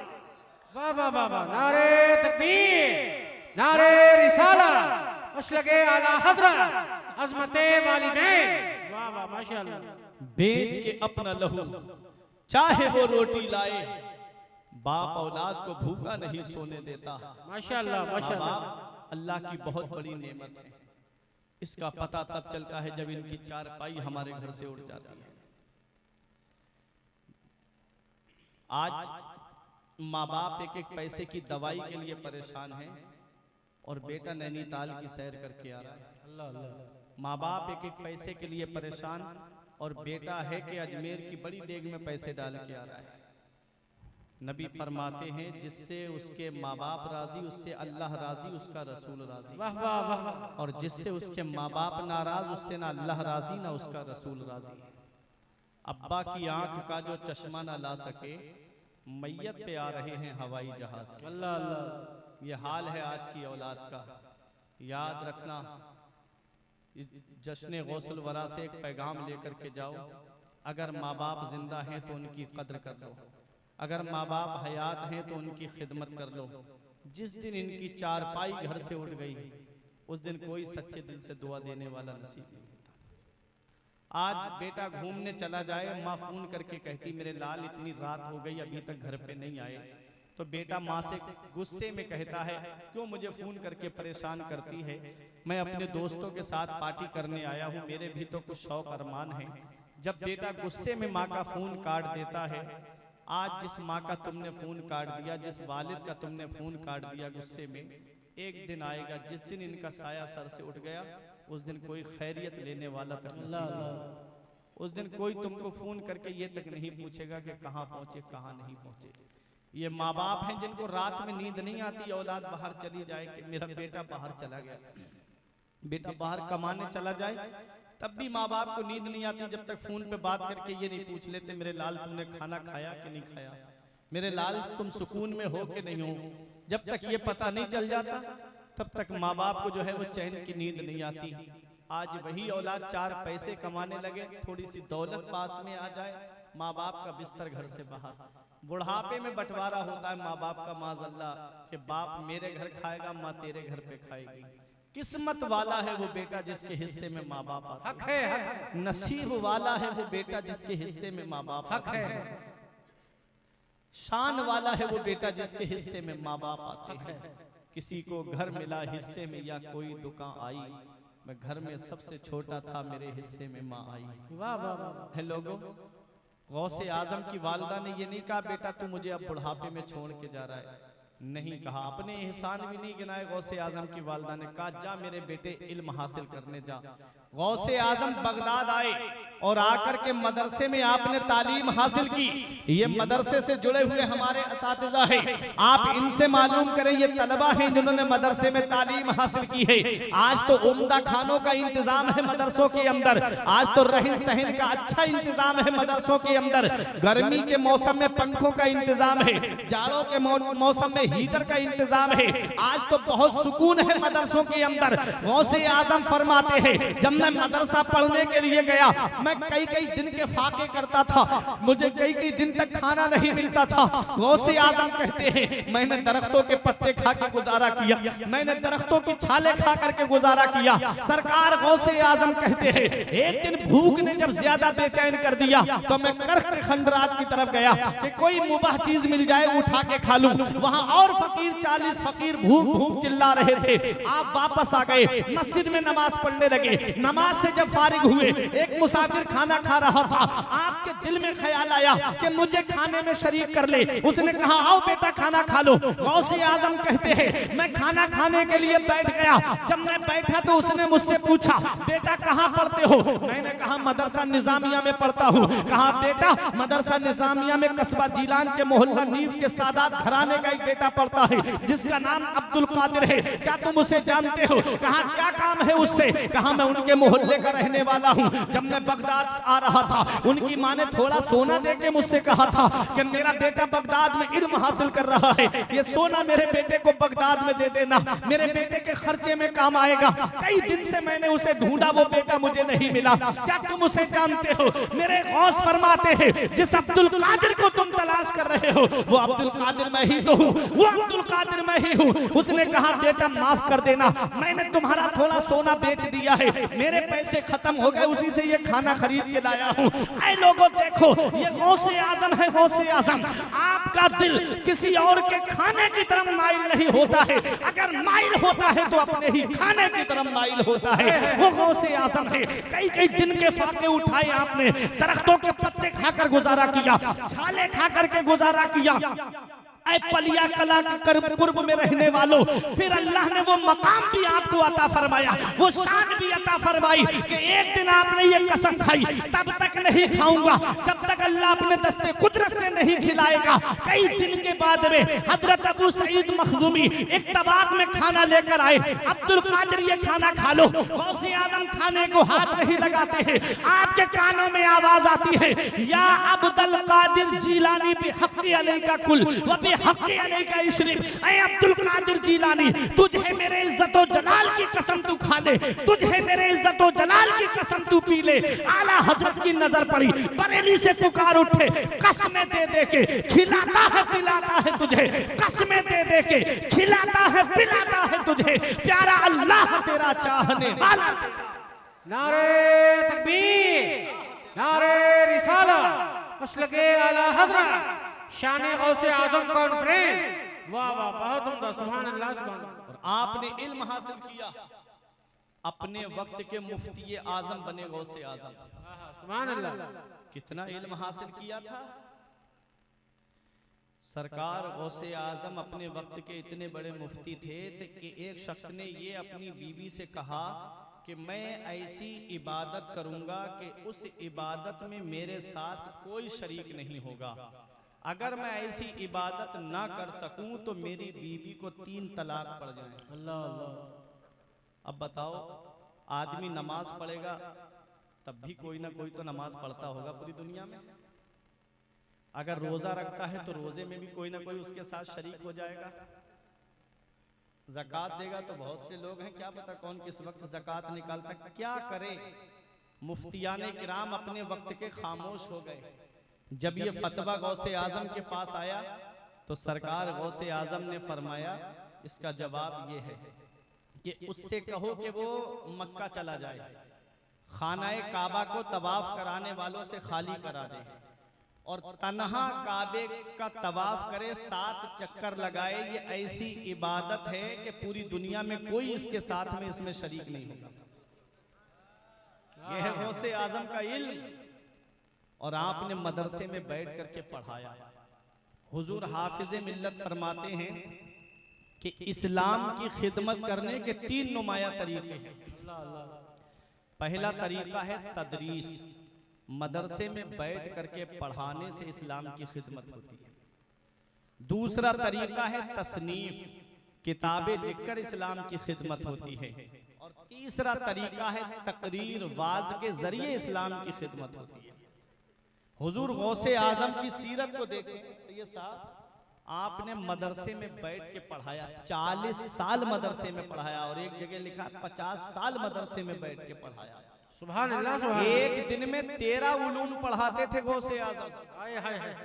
वाह वाह वाह वाह, नारे तकबीर, नारे रिसालत, मसलके आला हज़रा, अज़मते वालिदैन। वाह वाह, माशाअल्लाह। बेच के अपना लहू चाहे वो रोटी लाए, बाप औलाद को भूखा नहीं सोने देता। माशाअल्लाह माशाअल्लाह। बाप अल्लाह की बहुत बड़ी नेमत है। इसका पता तब चलता है जब इनकी चारपाई हमारे घर से उड़ जाती है। आज माँ बाप एक एक पैसे की दवाई के लिए परेशान है और बेटा नैनीताल की सैर करके आ रहा है। अल्लाह अल्लाह। माँ बाप एक एक पैसे के लिए परेशान और बेटा है कि अजमेर की बड़ी डेग में पैसे डाल के आ रहा है। नबी फरमाते हैं जिससे उसके माँ बाप राजी उससे अल्लाह राजी, उसका रसूल राजी। वाह वाह वाह। और जिससे उसके माँ बाप नाराज उससे ना अल्लाह राजी ना उसका रसूल राजी। अब्बा की आंख का जो चश्मा ना ला सके, मैयत पे आ रहे हैं हवाई जहाज से। अल्लाह अल्लाह। ये हाल है आज की औलाद का। याद रखना, जश्न गौसुल वरा से एक पैगाम लेकर के जाओ, अगर माँ बाप जिंदा हैं तो उनकी कद्र कर लो, अगर माँ बाप हयात हैं तो उनकी खिदमत कर लो। जिस दिन इनकी चारपाई घर से उठ गई, उस दिन कोई सच्चे दिल से दुआ देने वाला नसीब नहीं होता। आज बेटा घूमने चला जाए, माँ फोन करके कहती मेरे लाल इतनी रात हो गई अभी तक घर पे नहीं आए, तो बेटा माँ से गुस्से में कहता है क्यों मुझे फोन करके परेशान करती है, मैं अपने दोस्तों के साथ पार्टी करने आया हूँ, मेरे भी तो कुछ शौक अरमान है। जब बेटा गुस्से में माँ का फोन काट देता है, आज जिस माँ का तुमने फोन काट दिया, जिस वालिद का तुमने फोन काट दिया गुस्से में, एक दिन आएगा जिस दिन इनका साया सर से उठ गया, उस दिन कोई खैरियत लेने वाला तक नहीं। उस दिन कोई तुमको फोन करके ये तक नहीं पूछेगा कि कहाँ पहुंचे कहाँ नहीं पहुंचे। ये माँ बाप हैं जिनको रात में नींद नहीं आती, औलाद बाहर चली जाए कि मेरा बेटा बाहर चला गया, बेटा बाहर कमाने चला जाए, तब भी माँ बाप को नींद नहीं आती जब तक फोन पे बात करके ये नहीं पूछ लेते मेरे लाल तुमने खाना खाया कि नहीं खाया, मेरे लाल तुम सुकून में हो कि नहीं हो। जब तक ये पता नहीं चल जाता तब तक माँ बाप को जो है वो चैन की नींद नहीं आती। आज वही औलाद चार पैसे कमाने लगे, थोड़ी सी दौलत पास में आ जाए, माँ बाप का बिस्तर घर से बाहर, बुढ़ापे में बंटवारा होता है माँ बाप का माज़अल्लाह कि बाप मेरे घर खाएगा, माँ तेरे घर पे खाएगी। किस्मत वाला है वो बेटा जिसके हिस्से में माँ बाप आते हैं, नसीब वाला है वो बेटा जिसके हिस्से में माँ बाप आते हैं, शान वाला है वो बेटा जिसके हिस्से में माँ बाप आते हैं। किसी को घर मिला हिस्से में या कोई दुकान आई, मैं घर में सबसे छोटा था मेरे हिस्से में माँ आई। वाह वाह वाह। है लोगों, गौसे आजम की वालिदा ने ये नहीं कहा बेटा तू मुझे अब बुढ़ापे में छोड़ के जा रहा है, नहीं कहा, अपने एहसान भी नहीं गिनाए। गौसे आजम की वालिदा ने कहा जा मेरे बेटे इल्म हासिल करने जा। गौसे आजम बगदाद आए और आकर के मदरसे में आपने तालीम हासिल की। ये मदरसे से जुड़े हुए हमारे असातिज़ा हैं, आप इनसे मालूम करें, ये तलबा हैं जिन्होंने मदरसे में तालीम हासिल की है। आज तो उम्दा खानों का इंतजाम है मदरसों के अंदर, आज तो रहन सहन का अच्छा इंतजाम है मदरसों के अंदर, गर्मी के मौसम में पंखों का इंतजाम है, जाड़ों के मौसम में हीटर का इंतजाम है, आज तो बहुत सुकून है मदरसों के अंदर। गौसे आजम फरमाते हैं जब मैं मदरसा पढ़ने के लिए गया, मैं कई कई दिन के फाके करता था, मुझे कई कई दिन तक खाना नहीं मिलता था। गौसे आजम कहते हैं मैंने दरख्तों के पत्ते खा के गुजारा किया, मैंने दरख्तों की छाले खा करके गुजारा किया। सरकार गौसे आजम कहते हैं एक दिन भूख ने जब ज्यादा बेचैन कर दिया तो मैं करख के खंडरात की तरफ गया कि कोई मुबाह चीज मिल जाए उठा के खा लूं। वहां और फकीर 40 फकीर भूख भूख चिल्ला रहे थे। आप वापस आ गए, मस्जिद में नमाज पढ़ने लगे। नमाज से जब फारिग हुए, एक मुसाफिर खाना खा रहा था, आपके दिल में ख्याल आया कि मुझे खाने में शरीक कर ले। उसने कहा आओ बेटा खाना खा लो। गौसे आजम कहते हैं मैं खाना खाने के लिए बैठ गया, जब मैं बैठा तो उसने मुझसे पूछा बेटा कहाँ पढ़ते हो? मैंने कहा मदरसा निजामिया में पढ़ता हूँ। कहा बेटा मदरसा निजामिया में कस्बा जीलान के मोहल्ला नीव के सादात घराने का एक बेटा पढ़ता है जिसका नाम अब्दुल कादिर है, क्या तुम उसे जानते हो? कहा क्या काम है उससे? कहा मैं उनके मोहल्ले का रहने वाला हूँ। जब मैं बगदाद आ रहा था उनकी माँ ने थोड़ा सोना दे के मुझसे कहा था कि मेरा बेटा बगदाद में इल्म हासिल कर रहा है, ये सोना मेरे बेटे को बगदाद में दे देना, मेरे बेटे के खर्चे में काम आएगा। कई दिन से मैंने उसे ढूंढा, वो बेटा मुझे नहीं मिला, क्या तुम उसे जानते हो? मेरे गौस फरमाते हैं जिस अब्दुल कादिर को तुम तलाश कर रहे हो वो अब्दुल कादिर मैं ही तो हूँ, वो अब्दुल कादिर मैं ही हूँ। उसने कहा बेटा माफ कर देना, मैंने तुम्हारा थोड़ा सोना बेच दिया है, मेरे पैसे खत्म हो गए, उसी से ये खाना खरीद के लाया हूँ। ऐ लोगों देखो ये गौसे आजम है, गौसे आजम। आपका दिल किसी और के खाने की तरफ माइल नहीं होता है, अगर माइल होता है तो अपने ही खाने की तरफ माइल होता है, वो गौसे आजम है। कई कई दिन के फाके उठाए आपने, दरख्तों के पत्ते खाकर गुजारा किया, छाले खा करके गुजारा किया। ऐ पलिया कला के कुर्ब में रहने वालों, फिर अल्लाह ने वो मकाम भी आपको अता फरमाया, वो शान भी अता फरमाई कि एक दिन आपने ये कसम खाई, तब तक नहीं खाऊंगा जब तक अल्लाह अपने दस्ते कुदरत से नहीं खिलाएगा। कई दिन के बाद में हजरत अबू सईद मखजूमी एक तबाक में खाना लेकर आए। अब्दुल कादिर ये खाना खा लो। गौसे आजम खाने को हाथ नहीं लगाते हैं, आपके कानों में आवाज आती है, या अब्दुल कादिर जिलानी भी हक़्क़ी अलैका कुल व भी हक़्क़ी अलैका इशरिब। ऐ अब्दुल कादिर जिलानी, तुझे मेरे इज्जत व जलाल की कसम तू खा ले, तुझे मेरे इज्जत व जलाल की कसम तू पी ले। आला हजरत की नजर पड़ी, बरेली से पुकार उठे, कसमें दे दे के खिलाता है पिलाता है तुझे, कसमें दे दे के खिलाता है पिलाता है तुझे, प्यारा अल्लाह तेरा चाहने वाला तेरा। नारे तकबीर, नारे रिसालत, मसलके आला हज़रत, शान गौसे आजम कॉन्फ्रेंस। वाह वाह, बहुत उम्दा, सुभान अल्लाह सुभान अल्लाह। और आपने इल्म हासिल किया, अपने वक्त के मुफ्ती आजम बने गौसे आजम, सुभान अल्लाह। कितना इल्म हासिल किया था सरकार। गौसे आजम अपने वक्त के इतने बड़े मुफ्ती थे कि एक शख्स ने ये अपनी बीवी से कहा कि मैं ऐसी इबादत करूंगा कि उस इबादत में मेरे साथ कोई शरीक नहीं होगा। अगर मैं ऐसी इबादत ना कर सकूं तो मेरी बीवी को 3 तलाक पड़ जाए। अल्लाह अल्लाह। अब बताओ, आदमी नमाज पढ़ेगा तब भी कोई ना कोई तो नमाज पढ़ता होगा पूरी दुनिया में। अगर रोजा रखता है तो रोजे में भी कोई ना कोई उसके साथ शरीक हो जाएगा। ज़कात देगा तो बहुत से लोग हैं, क्या पता कौन किस वक्त ज़कात निकालता। क्या करे, मुफ्तियाने किराम अपने वक्त के खामोश हो गए। जब ये फतवा गौसे आजम के पास आया तो सरकार गौसे आजम ने फरमाया, इसका जवाब ये है कि उससे कहो कि वो मक्का चला जाए, खानाए काबा को तवाफ कराने वालों से खाली करा दे और तन्हा काबे का तवाफ करे, 7 चक्कर लगाए। ये ऐसी इबादत है कि पूरी दुनिया में कोई इसके साथ में इसमें शरीक नहीं होगा। यह है गौसे आजम का इल्म। और आपने मदरसे में बैठ करके पढ़ाया। हुजूर हाफिज़े मिल्लत फरमाते हैं कि इस्लाम की खिदमत करने के 3 नुमाया तरीके हैं। पहला तरीका है तदरीस, मदरसे में बैठ करके पढ़ाने से इस्लाम की खिदमत होती है। दूसरा तरीका है तसनीफ, किताबें लिखकर इस्लाम की खिदमत होती है। और तीसरा तरीका है तकरीर, वाज के जरिए इस्लाम की खिदमत होती है। हुजूर गौसे आजम की सीरत को देखें सैयद साहब, आपने मदरसे में बैठ के पढ़ाया, 40 साल मदरसे में पढ़ाया और एक जगह लिखा 50 साल मदरसे में बैठ के पढ़ाया। सुभान अल्लाह सुभान। एक दिन में 13 उलूम पढ़ाते थे गौसे आजम। हाय हाय हाय।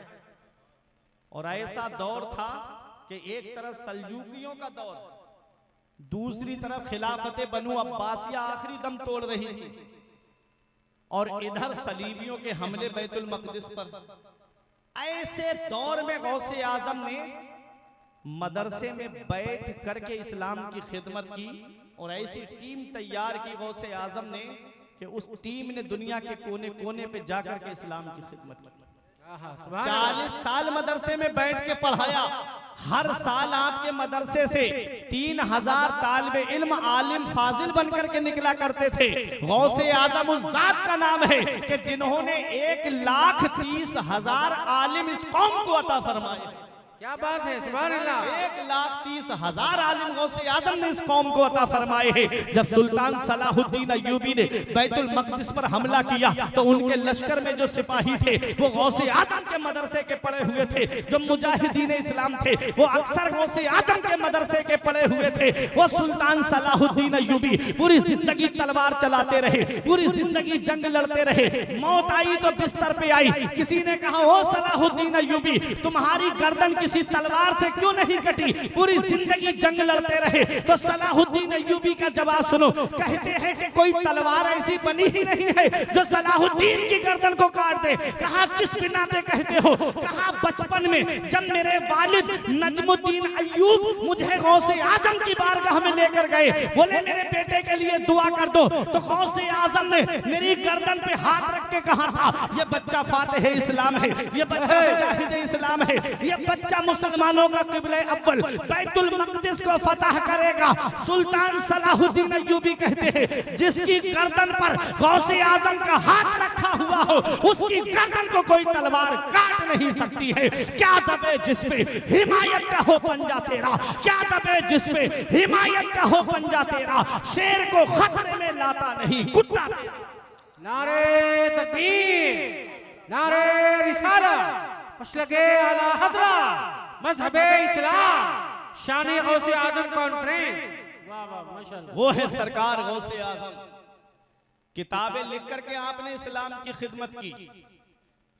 और ऐसा दौर था कि एक तरफ सल्जूकियों का दौर, दूसरी तरफ खिलाफत बनु अब्बासिया आखिरी दम तोड़ रही थी और इधर सलीबियों के हमले बैतुल मक़दिस पर। ऐसे दौर में गौसे आजम ने मदरसे में बैठ करके इस्लाम की खिदमत की और ऐसी टीम तैयार की गौसे आजम ने कि उस टीम ने दुनिया के कोने कोने पे जाकर के इस्लाम की खिदमत की। 40 साल मदरसे में बैठ के पढ़ाया। हर साल आपके मदरसे से 3000 तालिबे इल्म आलिम फाजिल बनकर के निकला करते थे। गौसे आजम उस जात का नाम है कि जिन्होंने 1,30,000 आलिम इस कौम को अता फरमाए। क्या बात है, सुभान अल्लाह। 1,30,000 आलिम गौसे आजम ने इस कौम को अता फरमाए हैं। जब सुल्तान सलाहुद्दीन अय्यूबी ने बैतुल मक़दिस पर हमला किया तो उनके लश्कर में जो सिपाही थे वो गौसे आजम के मदरसे के पढ़े हुए थे। जो मुजाहिदीन इस्लाम थे वो अक्सर गौसे आजम के मदरसे के पढ़े हुए थे। वो सुल्तान सलाहुद्दीन अय्यूबी पूरी जिंदगी तलवार चलाते रहे, पूरी जिंदगी जंग लड़ते रहे। मौत आई तो बिस्तर पे आई। किसी ने कहा, ओ सलाहुद्दीन अय्यूबी, तुम्हारी गर्दन किसी तलवार से क्यों नहीं कटी? पूरी जिंदगी जंग लड़ते रहे। तो सलाहुद्दीन अय्यूबी का जवाब सुनो, कहते हैं कि कोई तलवार ऐसी बनी ही नहीं है जो सलाहुद्दीन की गर्दन को काट दे। कहा किस बिना पे कहते हो? कहा बचपन में जब मेरे वालिद नजमुद्दीन अय्यूब मुझे गौसे आजम की बारगाह में लेकर गए, बोले मेरे बेटे के लिए दुआ कर दो, तो गौसे आजम ने मेरी गर्दन पे हाथ रख के कहा था, ये बच्चा फातिह इस्लाम है, ये बच्चा मुजाहिद इस्लाम है, ये बच्चा मुसलमानों का किबले अव्वल बैतुल मक़दिस को फतह करेगा। सुल्तान सलाहुद्दीन अय्यूबी कहते हैं जिसकी गर्दन पर गौसे आजम का हाथ रखा हुआ हो, उसकी गर्दन को कोई तलवार काट नहीं सकती है। क्या दबे जिस पे हिमायत का हो पंजा तेरा, क्या दबे जिस पे हिमायत का हो पंजा तेरा, शेर को खतरे में लाता नहीं कुत्ता तेरा। नारे तकबीर, नारे रिसालत, मसलके आला हज़रा, मज़हबे इस्लाम, शान गौसे आजम कॉन्फ्रेंस। वाह वाह माशाअल्लाह। वो है सरकार गौसे आजम। किताबें लिख करके आपने इस्लाम की खिदमत की।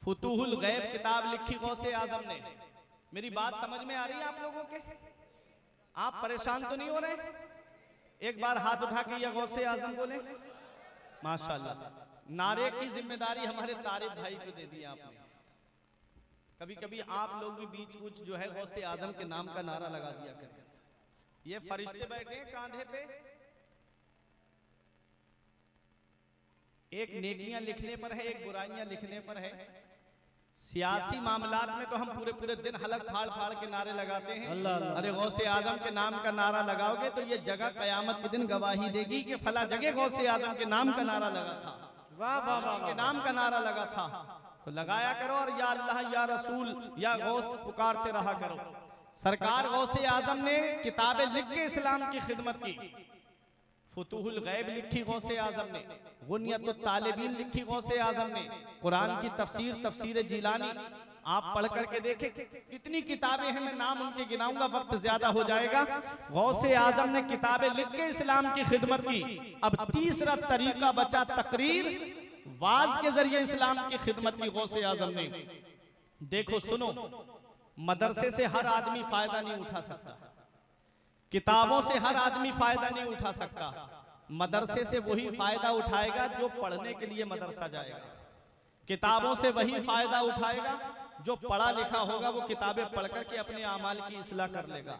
फुतूहुल गैब किताब लिखी गौसे आजम ने। मेरी बात समझ में आ रही है आप लोगों के? आप परेशान तो नहीं हो रहे? एक बार हाथ उठा के या गौसे आजम बोले माशाअल्लाह। नारे की जिम्मेदारी हमारे तारिफ भाई को दे दी आपने। कभी कभी आप लोग भी बीच कुछ जो है गौसे आजम के नाम का नारा लगा दिया करें। ये फरिश्ते बैठे हैं कांधे पे, एक नेकियां लिखने पर है, एक बुराइयां लिखने पर है। सियासी मामलात में तो हम पूरे पूरे दिन हलक फाड़ फाड़ के नारे लगाते हैं। अरे गौसे आजम के नाम का नारा लगाओगे तो ये जगह कयामत के दिन गवाही देगी कि फला जगह गौसे आजम के नाम का नारा लगा था, वाह वाह वाह, के नाम का नारा लगा था। तो लगाया करो और या अल्लाह या रसूल या गौस पुकारते रहा करो। सरकार गौसे आजम ने किताबें लिख के इस्लाम की खिदमत की। फुतूहुल गैब लिखी गौसे आजम ने, गुनियतुत तालिबीन लिखी गौसे आजम ने, कुरान की तफसीर तफसीर जिलानी आप पढ़ करके देखें कितनी किताबें हैं। मैं नाम उनके गिनाऊंगा, वक्त ज्यादा हो जाएगा। गौसे आजम ने किताबें लिख के इस्लाम की खिदमत की। अब तीसरा तरीका बचा तकरीर, वाज के जरिए इस्लाम की खिदमत की गौसे आजम ने। देखो सुनो, मदरसे से हर आदमी फायदा नहीं उठा सकता, किताबों से हर आदमी फायदा नहीं उठा सकता। मदरसे से वही फायदा उठाएगा जो पढ़ने के लिए मदरसा जाएगा। किताबों से वही फायदा उठाएगा जो पढ़ा लिखा होगा, वो किताबें पढ़ करके अपने आमाल की इस्लाह कर लेगा।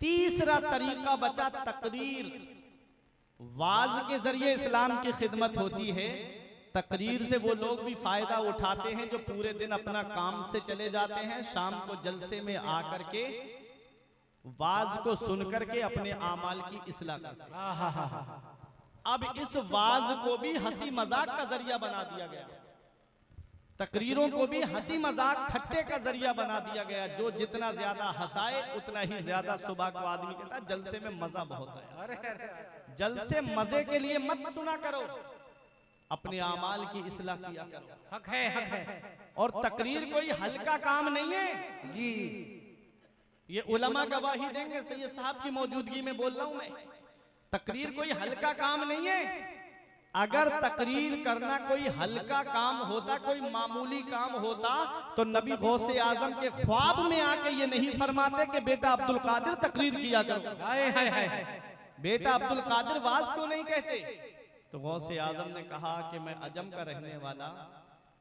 तीसरा तरीका बचा तकरीर, वाज के जरिए इस्लाम की खिदमत होती है। तकरीर से वो लोग भी फायदा उठाते हैं जो पूरे दिन अपना काम से चले जाते हैं, शाम को जलसे में आकर के वाज को सुन करके अपने आमाल की इस्लाह करते हैं। अब इस वाज को भी हंसी मजाक का जरिया बना दिया गया, तकरीरों को भी हंसी मजाक ठट्टे का जरिया बना दिया गया। जो जितना ज्यादा हंसाए उतना ही ज्यादा सुबह को आदमी कहता है जलसे में मजा बहुत है। जलसे मजे के लिए मत सुना करो, अपने आमाल की इस्लाह किया करो। हक है, हक है। और तकरीर कोई हल्का काम नहीं है जी, ये उलमा गवाही देंगे। सैयद साहब की मौजूदगी में बोल रहा हूं मैं, तकरीर कोई हल्का काम नहीं है। अगर तकरीर करना कोई हल्का काम होता, कोई मामूली काम होता, तो नबी गौसे आजम के ख्वाब में आके ये नहीं फरमाते कि बेटा अब्दुल कादिर तकरीर किया करो। हाय हाय हाय, बेटा अब्दुल कादिर वाज क्यों नहीं कहते? तो गौसे आजम ने कहा कि मैं अजम का रहने वाला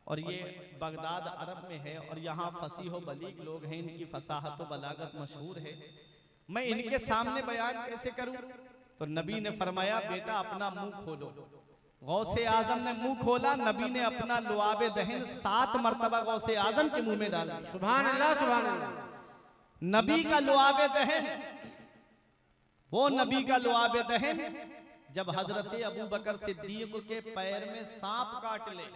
और ये बगदाद अरब में है और यहाँ फसीह व बलीग लोग हैं, इनकी फसाहत व बलागत मशहूर है, मैं इनके सामने बयान कैसे करूं? तो नबी ने फरमाया बेटा अपना मुंह खोलो। गौसे आजम ने मुंह खोला, नबी ने अपना लुआबे दहन 7 मरतबा गौसे आजम के मुंह में डाला। सुभान अल्लाह, सुभान अल्लाह। नबी का लुआबे दहन, वो नबी का लुआबे दहन जब हजरत अबू बकर सिद्दीक के पैर में सांप काट ले,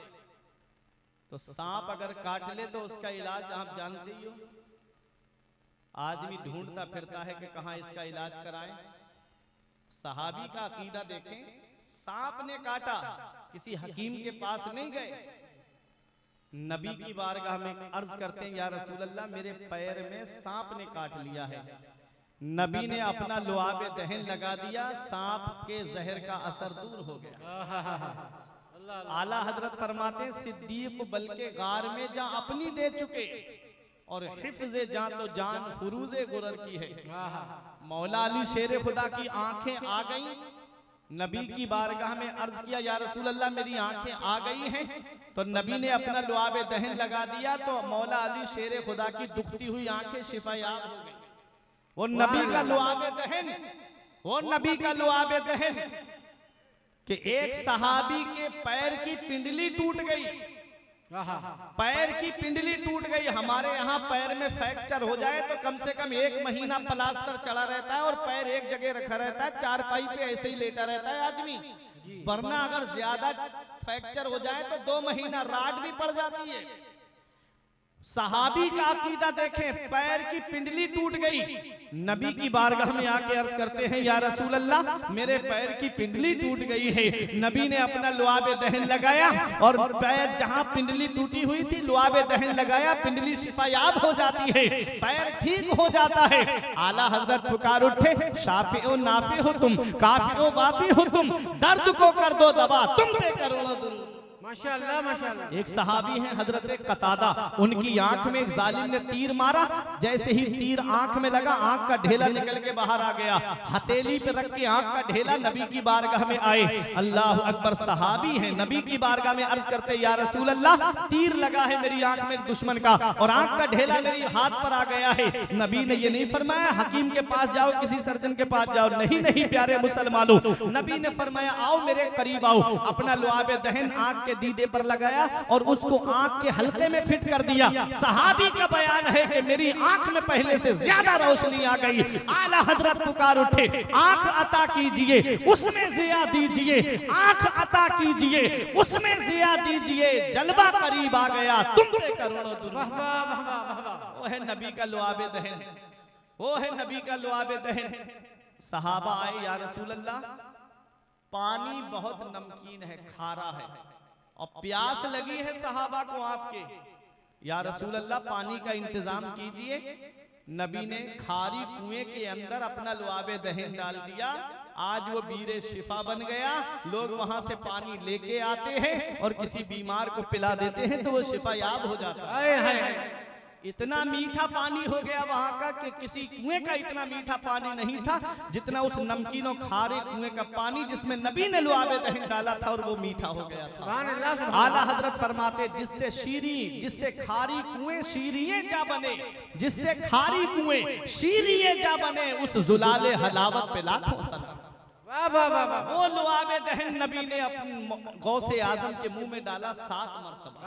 तो सांप अगर काट ले तो उसका इलाज आप जानते ही हो, आदमी ढूंढता फिरता है कि कहां इसका इलाज कराएं। सहाबी का अकीदा देखें, सांप ने काटा, किसी हकीम के पास नहीं गए, नबी की बारगाह में अर्ज करते हैं या रसूल अल्लाह मेरे पैर में सांप ने काट लिया है। नबी ने अपना लुआबे दहन लगा दिया, सांप के जहर का असर दूर हो गया। आला हजरत फरमाते सिद्दीक बल्कि गार में जा अपनी दे चुके और हिफ्ज़े जान तो जान फुरूज़े गुरर की है। मौला अली शेर खुदा की आंखें आ गईं, नबी की बारगाह में अर्ज किया या रसूल अल्लाह मेरी आंखें आ गई हैं, तो नबी ने अपना लुआब दहन लगा दिया तो मौला अली शेर खुदा की दुखती हुई आंखें शिफायाब हो गई। वो नबी का लुआब दहन, वो नबी का लुआब दहन कि एक सहाबी के पैर की पिंडली टूट गई, पैर की पिंडली टूट गई। हमारे यहाँ पैर में फ्रैक्चर हो जाए तो कम से कम 1 महीना प्लास्टर चढ़ा रहता है और पैर एक जगह रखा रहता है, चारपाई पे ऐसे ही लेटा रहता है आदमी, वरना अगर ज्यादा फ्रैक्चर हो जाए तो 2 महीना राड भी पड़ जाती है। सहाबी का अकीदा देखें, पैर की पिंडली टूट गई, नबी की बारगाह में आके अर्ज करते हैं या रसूल अल्लाह मेरे पैर की पिंडली टूट गई है। नबी ने अपना लुआब दहन लगाया और पैर जहां पिंडली टूटी हुई थी लुआब दहन लगाया, पिंडली शिफायाब हो जाती है, पैर ठीक हो जाता है। आला हजरत पुकार उठे, शाफी ओ नाफी हो तुम, काफी ओ वाफी हो तुम, दर्द को कर दो दवा, तुम पे करोड़ों दुरूद। माशाअल्लाह माशाअल्लाह। एक सहाबी हैं हजरत कतादा, उनकी आंख में एक जालिम ने तीर मारा, जैसे ही तीर आंख में लगा आंख का ढेला निकल के बाहर आ गया, हथेली पे रख के आंख का ढेला नबी की बारगाह में आए। अल्लाह अकबर, सहाबी हैं, नबी की बारगाह में अर्ज करते या रसूल अल्लाह तीर लगा है मेरी आंख में दुश्मन का और आंख का ढेला मेरी हाथ पर आ गया है। नबी ने ये नहीं फरमाया हकीम के पास जाओ, किसी सर्जन के पास जाओ, नहीं नहीं प्यारे मुसलमानों, नबी ने फरमाया आओ मेरे करीब आओ, अपना लुआब दहन आंख के दीदे पर लगाया और उसको आंख के हल्के में फिट कर दिया। सहाबी का बयान है कि मेरी आंख में पहले से ज्यादा रोशनी आ गई। आला हजरत पुकार उठे, आंख अता कीजिए उसमें जिया दीजिए, आंख अता कीजिए उसमें जिया दीजिए, जलवा करीब आ गया तुम पे करोड़ों दुरूद। वो है नबी का लुआब दहन, वो है नबी का लुआब दहन। सहाबा आए या रसूल अल्लाह पानी बहुत नमकीन है, खारा है और प्यास लगी है सहाबा को आपके, या रसूल अल्लाह पानी का इंतजाम कीजिए। नबी ने खारी कुएं के अंदर अपना लुआब दहन डाल दिया, आज वो बीरे शिफा बन गया। लोग वहां से पानी लेके आते हैं और किसी बीमार को पिला देते हैं तो वो शिफा याब हो जाता है। इतना मीठा पानी हो गया वहां का कि किसी कुएं का इतना मीठा पानी नहीं था जितना उस नमकीन और खारे कुएं का पानी जिसमें नबी ने लुआब दहन डाला था और वो मीठा हो गया था। आला हजरत फरमाते जिससे शीरी, जिससे खारी कुएं शीरिये जा बने, जिससे खारी कुएं शीरिये जा बने, उस जुलाले हलावत पे लाखों सलाम। वो लुआब दहन नबी ने अपने गौसे आजम के मुंह में डाला 7 मरतबा।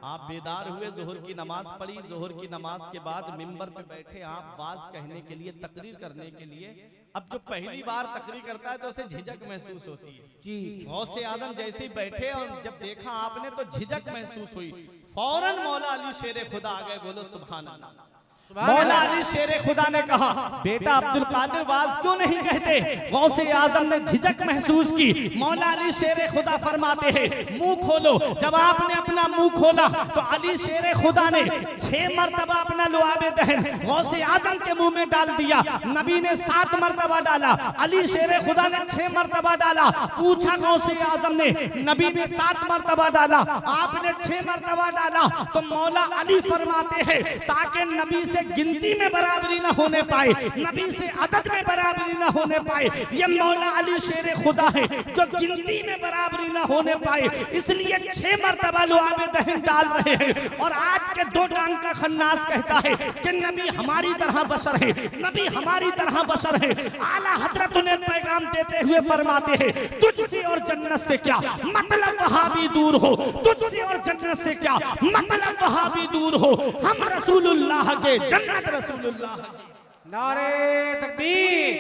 आप बेदार हुए, जोहर की नमाज पढ़ी, जोहर की नमाज के बाद मिंबर पे बैठे आप बाज कहने के लिए, तकरीर करने के लिए। अब जो पहली बार तकरीर करता है तो उसे झिझक महसूस होती है जी। गौसे आजम जैसे ही बैठे और जब देखा आपने तो झिझक महसूस हुई, फौरन मौला अली शेर खुदा आ गए, बोलो सुभान अल्लाह। मौला अली शेर खुदा ने कहा बेटा अब्दुल कादिर वाज क्यों नहीं कहते? गौसे आजम ने झिझक महसूस की। मौला अली शेर खुदा फरमाते हैं मुंह खोलो। जब आपने अपना मुंह खोला तो अली शेर खुदा ने 6 मरतबा अपना लुआब दहन गौसे आजम के मुंह में डाल दिया। नबी ने 7 मरतबा डाला, अली शेर खुदा ने 6 मरतबा डाला। पूछा गौसे आजम ने, नबी ने 7 मरतबा डाला, आपने 6 मरतबा डाला। तो मौला अली फरमाते हैं ताकि नबी से गिनती में बराबरी न होने पाए, नबी से अदद में बराबरी न होने पाए, ये मौला अली शेर खुदा है जो गिनती में बराबरी न होने पाए, इसलिए 6 मरतबा लुआब दहन डाल रहे हैं। और आज के 2 टांग का खन्नास कहता है कि नबी हमारी तरह बशर है, नबी हमारी तरह बशर है। आला हजरत ने पैगाम देते हुए फरमाते हैं तुझसे और जन्नत से क्या मतलब वहां भी दूर हो, तुझसे और जन्नत से क्या मतलब वहां भी दूर हो, हम रसूलुल्लाह के जन्नत रसूलुल्लाह की। नारे तकबीर,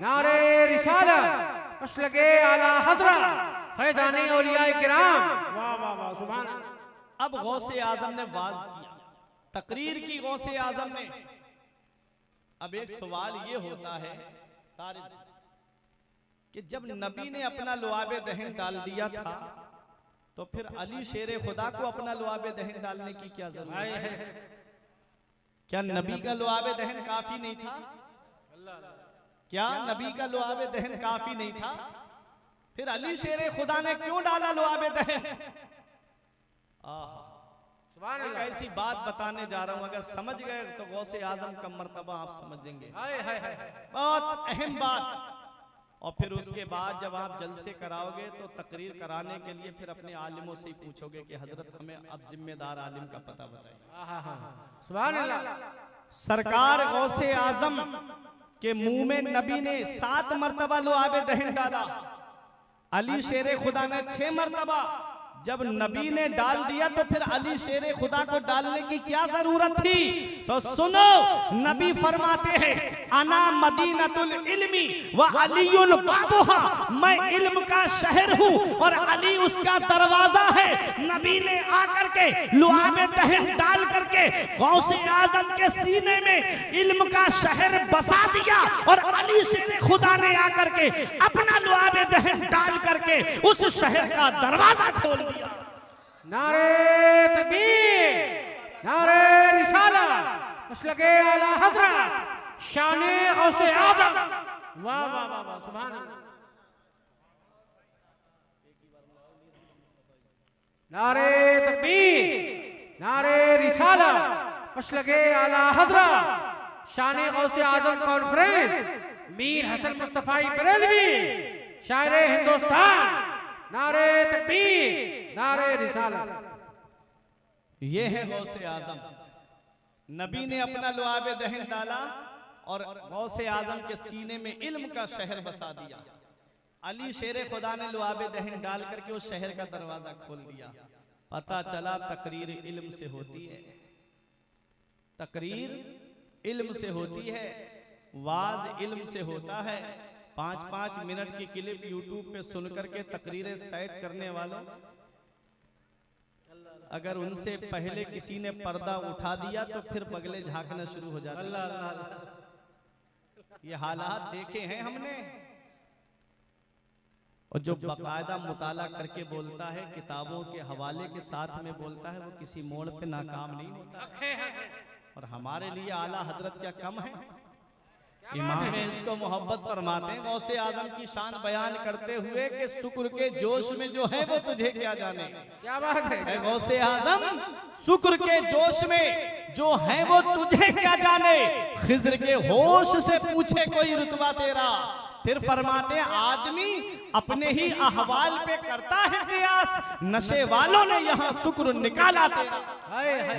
नारे रिसालत, मसलके आला हज़रत फैज़ाने औलिया किराम। वाह वाह वाह सुभान अल्लाह। अब गौसे आजम ने वाज किया, तकरीर की गौसे आजम ने। अब एक सवाल ये होता है तारिफ कि जब नबी ने अपना लुआब दहन डाल दिया था तो फिर अली शेर खुदा को अपना लुआब दहन डालने की क्या जरूरत है? क्या नबी का लुआब दहन काफी नहीं था? क्या नबी का लुआब दहन काफी नहीं था? फिर अली शेर खुदा ने क्यों डाला लुआब दहन? सुभान एक अल्लाह। ऐसी बात बताने जा रहा हूं, अगर समझ गए तो गौसे आजम का मर्तबा आप समझेंगे। हाय हाय हाय। बहुत अहम बात। और फिर उसके बाद जब आप जलसे कराओगे तो तकरीर कराने के लिए फिर अपने आलिमों से ही पूछोगे कि हजरत हमें अब जिम्मेदार आलिम का पता बताइए। सुभान अल्लाह। सरकार गौसे आजम के मुंह में नबी ने 7 मरतबा लुआबे दहन डाला, अली शेरे खुदा ने 6 मरतबा। जब नबी ने डाल दिया तो फिर अली शेरे खुदा को डालने की क्या जरूरत थी? तो सुनो, नबी फरमाते हैं अना मदीनतुल इल्मी व अलीयुल बाबुहा, मैं इल्म का शहर हूँ और अली उसका दरवाजा है। नबी ने आकर के लुआबे दहन डाल करके गौसे आजम के सीने में इल्म का शहर बसा दिया और अली शेरे खुदा ने आकर के अपना लुआबे दहन डाल करके उस शहर का दरवाजा खोल दिया। नारे तकबीर, नारे रिसाला, मसलके आला हज़रत, शाने गौसे आज़म। वाह वाह वाह वाह, सुभान अल्लाह। नारे तकबीर, नारे रिसाला, मसलके आला हज़रत, शाने गौसे आज़म कॉन्फ्रेंस, मीर हसन मुस्तफाई बरेलवी, शायरे हिंदुस्तान। नारे तकबीर, नारे रिसाला। ये है गौसे आजम। नबी ने अपना लुआबे दहन डाला और गौसे आजम के सीने में इल्म का शहर बसा दिया। अली शेरे खुदा ने लुआबे दहन डाल करके उस शहर का दरवाजा खोल दिया। पता चला तकरीर इल्म से होती है, तकरीर इल्म से होती है, वाज इल्म से होता है। 5-5 मिनट की क्लिप यूट्यूब पे सुन करके तकरीरें सेट करने वालों, अगर उनसे पहले किसी ने पर्दा उठा दिया तो फिर बगले झांकना शुरू हो जाता है। ये हालात देखे हैं हमने। और जो बाकायदा मुताला करके बोलता है, किताबों के हवाले के साथ में बोलता है, वो किसी मोड़ पे नाकाम नहीं होता। और हमारे लिए आला हजरत क्या कम है? इमाम इसको मोहब्बत फरमाते हैं गौसे आजम की शान बयान करते हुए कि शुक्र के जोश में जो है वो तुझे क्या जाने। क्या बात है गौसे आजम, शुक्र के जोश में जो है वो तुझे क्या जाने। खिज्र के होश से पूछे कोई रुतबा तेरा। फिर फरमाते हैं आदमी अपने ही अहवाल पे करता है कयास। नशे वालों ने यहाँ शुक्र निकाला तेरा,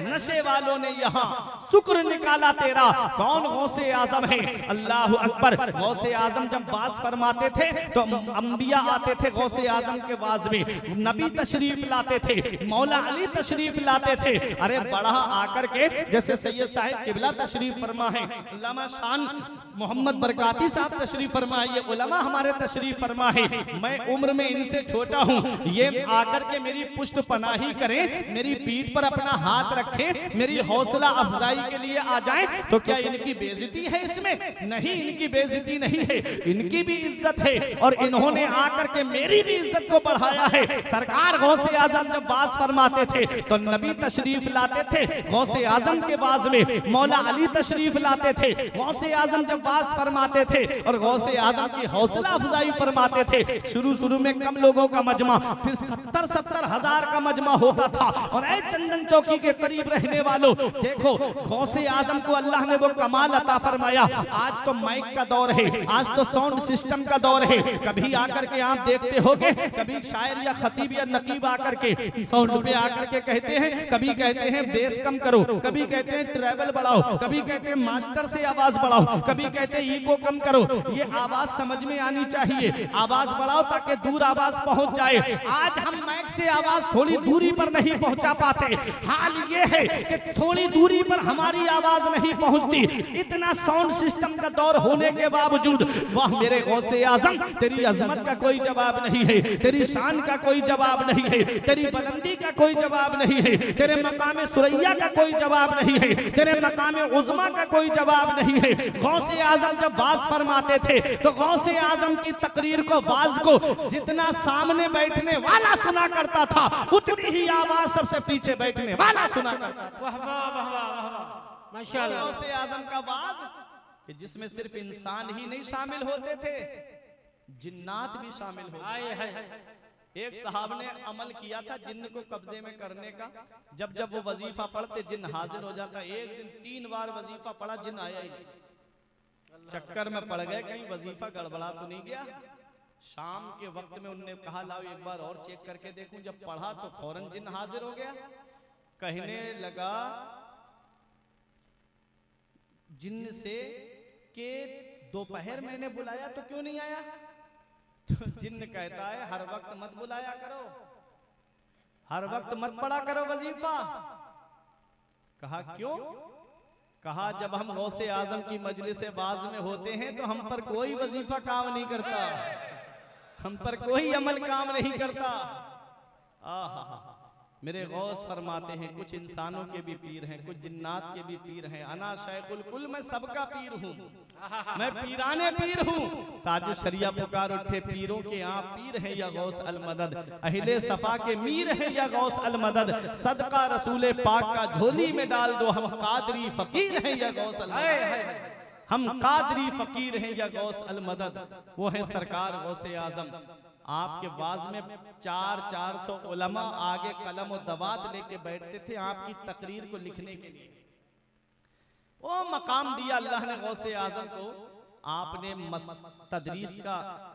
नशे वालों ने यहाँ शुक्र निकाला तेरा। कौन गौसे आजम है? अल्लाह अकबर। गौसे आजम जब वाज फरमाते थे तो अंबिया आते थे गौसे आजम के वाज में, नबी तशरीफ लाते थे, मौला अली तशरीफ लाते थे। अरे बड़ा आकर के जैसे सैयद साहिब किबला तशरीफ फरमा है, अल्लामा शान मोहम्मद बरकाती साहब तशरीफ फरमा है, ये उलमा हमारे तशरीफ फरमा है। मैं उम्र में इनसे छोटा हूँ, ये आकर के मेरी पुष्ट पनाही करें, मेरी पीठ पर अपना हाथ रखें, मेरी हौसला अफजाई के लिए आ जाएं, तो क्या इनकी बेइज्जती है इसमें? नहीं, इनकी बेइज्जती नहीं है, इनकी भी इज्जत है। और इन्होंने आकर के मेरी भी इज्जत को बढ़ाया है। सरकार गौसे आजम जब वाज फरमाते थे तो नबी तशरीफ लाते थे, गौसे आजम के वाज में मौला अली तशरीफ लाते थे। गौसे आजम जब वाज फरमाते थे और गौसे आजम की हौसला अफजाई फरमाते थे। शुरू में कम लोगों का मजमा, फिर 70-70 हजार का मजमा होता था। और ऐ चंदन चौकी के करीब रहने वालों, देखो गौसे आजम को अल्लाह ने वो कमाल अता फरमाया। आज तो माइक का दौर है, आज तो साउंड सिस्टम का दौर है। कभी आकर के आप देखते होंगे, कभी शायर या खतीब या नकीब आकर के साउंड पे आकर के कहते हैं, कभी कहते हैं बेस कम करो, कभी कहते हैं ट्रेवल बढ़ाओ, कभी कहते हैं मास्टर से आवाज बढ़ाओ, कभी कहते हैं इको कम करो। ये आवाज समझ में आनी चाहिए, आवाज बढ़ाओ ताकि दूर आवाज पहुंच जाए। आज हम माइक से आवाज थोड़ी दूरी पर नहीं पहुंचा पाते। हाल ये है कि थोड़ी दूरी पर हमारी आवाज नहीं पहुंचती। इतना साउंड सिस्टम का दौर होने के बावजूद, वाह मेरे गौसे आजम, तेरी अजमत का कोई जवाब नहीं है, तेरी शान का कोई जवाब नहीं है, तेरी बुलंदी का कोई जवाब नहीं है, तेरे मकाम सुरैया का कोई जवाब नहीं है, तेरे मकाम उज़्मा का कोई जवाब नहीं है। गौसे आजम जब वाज फरमाते थे तो गौसे आजम की तकरीर को, वाज को जितना सामने बैठने वाला सुना करता था, उतनी ही आवाज सबसे पीछे बैठने वाला सुना करता था। वाह वाह वाह वाह वाह, माशाअल्लाह। गौसे आजम का वाज कि जिसमें सिर्फ इंसान ही नहीं शामिल होते थे, जिन्नात भी शामिल होते। एक साहब ने अमल किया था जिन्न को कब्जे में करने का। जब जब वो वजीफा पढ़ते जिन्न हाजिर हो जाता। एक दिन 3 बार वजीफा पढ़ा, जिन्न आया ही नहीं। चक्कर में पड़ गए कहीं वजीफा गड़बड़ा तो नहीं गया। शाम के वक्त में उनने कहा लाओ एक बार और चेक करके देखूं। जब पढ़ा तो फौरन जिन्न हाजिर हो गया। कहने लगा जिन्न से कि दोपहर मैंने बुलाया तो क्यों नहीं आया? तो जिन्न कहता है हर वक्त मत बुलाया करो, हर वक्त मत पढ़ा करो वजीफा। कहा क्यों? कहा जब हम गौसे आजम की मजलिस बाज में होते हैं तो हम पर कोई वजीफा काम नहीं करता, हम पर कोई अमल काम नहीं करता। आहा, मेरे गौस फरमाते हैं कुछ इंसानों के भी पीर हैं, कुछ जिन्नात के भी पीर हैं। अना शैखुल कुल, मैं सबका पीर हूँ, मैं पीराने पीर हूँ। ताज शरिया पुकार उठे पीरों के आप पीर हैं या गौस अल मदद, अहले सफा के मीर हैं या गौस अल मदद। सदका रसूले पाक का झोली में डाल दो, हम कादरी फकीर हैं या गौस अल मदद, हम कादरी फकीर हैं या गौस अल मदद। वो है सरकार गौसे आजम। आपके वाज में 400 उलमा आगे कलम और दवात लेके बैठते थे आपकी तकरीर को लिखने के लिए। वो मकाम दिया अल्लाह ने गौसे आजम को। आपने तदरीस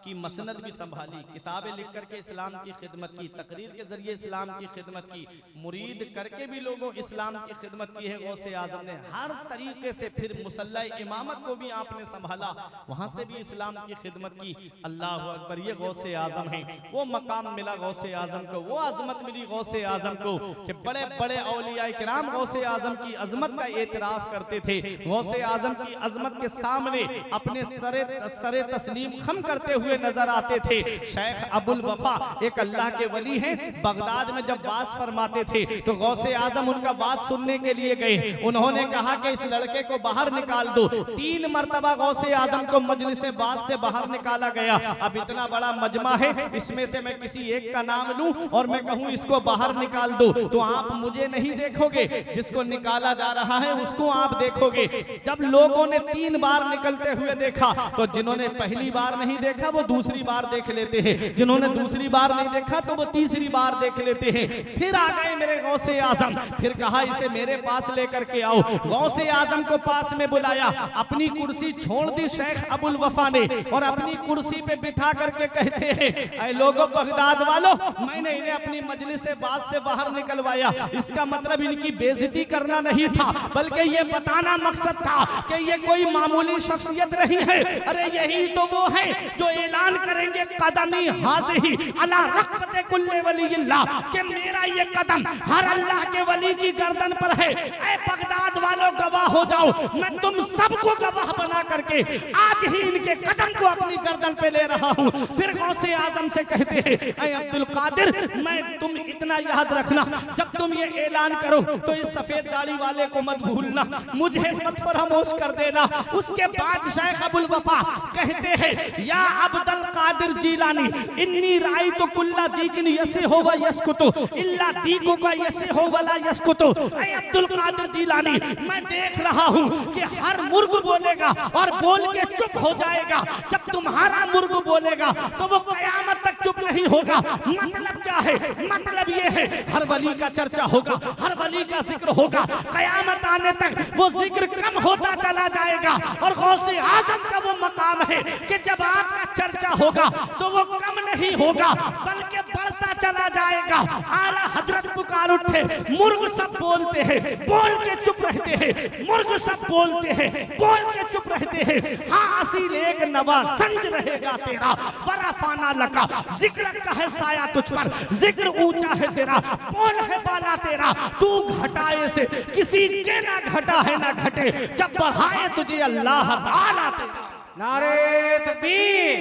की मसनद भी संभाली, किताबें लिख करके इस्लाम की खिदमत की, तकरीर के जरिए इस्लाम की खिदमत की, मुरीद करके भी लोगों इस्लाम की खिदमत की है गौसे आजम ने हर तरीके से। फिर मुसल्ला इमामत को भी आपने संभाला, वहां से भी इस्लाम की खिदमत की। अल्लाह अकबर, ये गौसे आजम है। वो मकाम मिला गौसे आजम को, वो अजमत मिली गौसे आजम को कि बड़े बड़े औलिया किराम गौसे आजम की अजमत का एतराफ करते थे। गौसे आजम की अजमत के सामने अपने सरे तस्लीम खम करते हुए नजर आते थे। शेख अबुल वफा एक अल्लाह के वली हैं, बगदाद में जब वाज फरमाते थे तो गौसे आजम उनका वाज सुनने के लिए गए। उन्होंने कहा कि इस लड़के को बाहर निकाल दो। 3 मरतबा गौसे आजम को मजलिस वाज से बाहर निकाला गया। अब इतना बड़ा मजमा है, इसमें से मैं किसी एक का नाम लूं और मैं कहूं इसको बाहर निकाल दो, तो आप मुझे नहीं देखोगे, जिसको निकाला जा रहा है उसको आप देखोगे। जब लोगों ने 3 बार निकलते हुए देखा तो जिन्होंने पहली बार नहीं देखा वो दूसरी बार देख लेते हैं, जिन्होंने दूसरी बार नहीं देखा तो वो तीसरी बार देख लेते हैं। फिर आ गए मेरे गौसे आजम, फिर कहा इसे मेरे पास लेकर के आओ। गौसे आजम को पास में बुलाया, अपनी कुर्सी छोड़ दी शेख अबुल वफा ने और अपनी कुर्सी पे बिठा करके कहते हैं ऐ लोगों बगदाद वालों, मैंने इन्हें अपनी मजलिस से बात से बाहर निकलवाया, इसका मतलब इनकी बेइज्जती करना नहीं था, बल्कि ये बताना मकसद था कि ये कोई मामूली शख्सियत नहीं है। अरे यही तो वो है जो ऐलान करेंगे कदमी हाज़िही अला रक़बते कुल्ले वलील्लाह, कि मेरा ये कदम हर अल्लाह के वली की गर्दन पर है। ऐ बगदाद वालों गवाह हो जाओ, मैं तुम सबको गवाह बना करके आज ही इनके कदम को अपनी गर्दन पे ले रहा हूँ। फिर गौसे आजम से कहते हैं ऐ अब्दुल कादिर, मैं तुम इतना याद रखना, जब तुम ये ऐलान करो तो इस सफेद दाढ़ी वाले को मत भूलना, मुझे मत फरामोश कर देना। उसके बाद शेख अबुल वफा कहते हैं या अब्दुल कादिर जीलानी इन्नी राई तो कुल्ला दीकिन यसे हो व यस्कुतु इल्ला दीको का यसे हो वला यस्कुतु। ऐ अब्दुल कादिर जीलानी, मैं देख रहा हूँ कि हर मुर्ग बोलेगा और बोल के चुप हो जाएगा, जब तुम्हारा मुर्ग बोलेगा तो वो कयामत तक चुप नहीं होगा। मतलब क्या है? मतलब ये है हर वली का चर्चा होगा, हर वली का जिक्र होगा, कयामत आने तक वो जिक्र कम होता चला जाएगा। और गौसे आजम का वो मकाम है कि जब आपका चर्चा होगा तो वो कम नहीं होगा बल्कि बढ़ता चला जाएगा। आला हजरत पुकार उठे, मुर्ग सब बोलते हैं, बोल के चुप रहते हैं, मुर्ग सब बोलते हैं, बोल के चुप रहते हैं। हाँ असील एक नवा संज रहेगा तेरा, बड़ा फाना लगा जिक्र का है साया तुझ पर, जिक्र ऊंचा है तेरा, बोल है बाला तेरा, तू घटाए से किसी के ना घटा है ना घटे, जब बढ़ाए तुझे अल्लाह ताला तेरा। नारे तकबीर,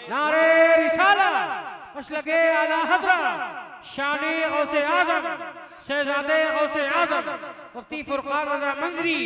नारे रिसालत, मसलके आला हज़रत शाने गौसे आज़म शहज़ादे गौसे आज़म मुफ्ती फुरकान रज़ा मंजरी।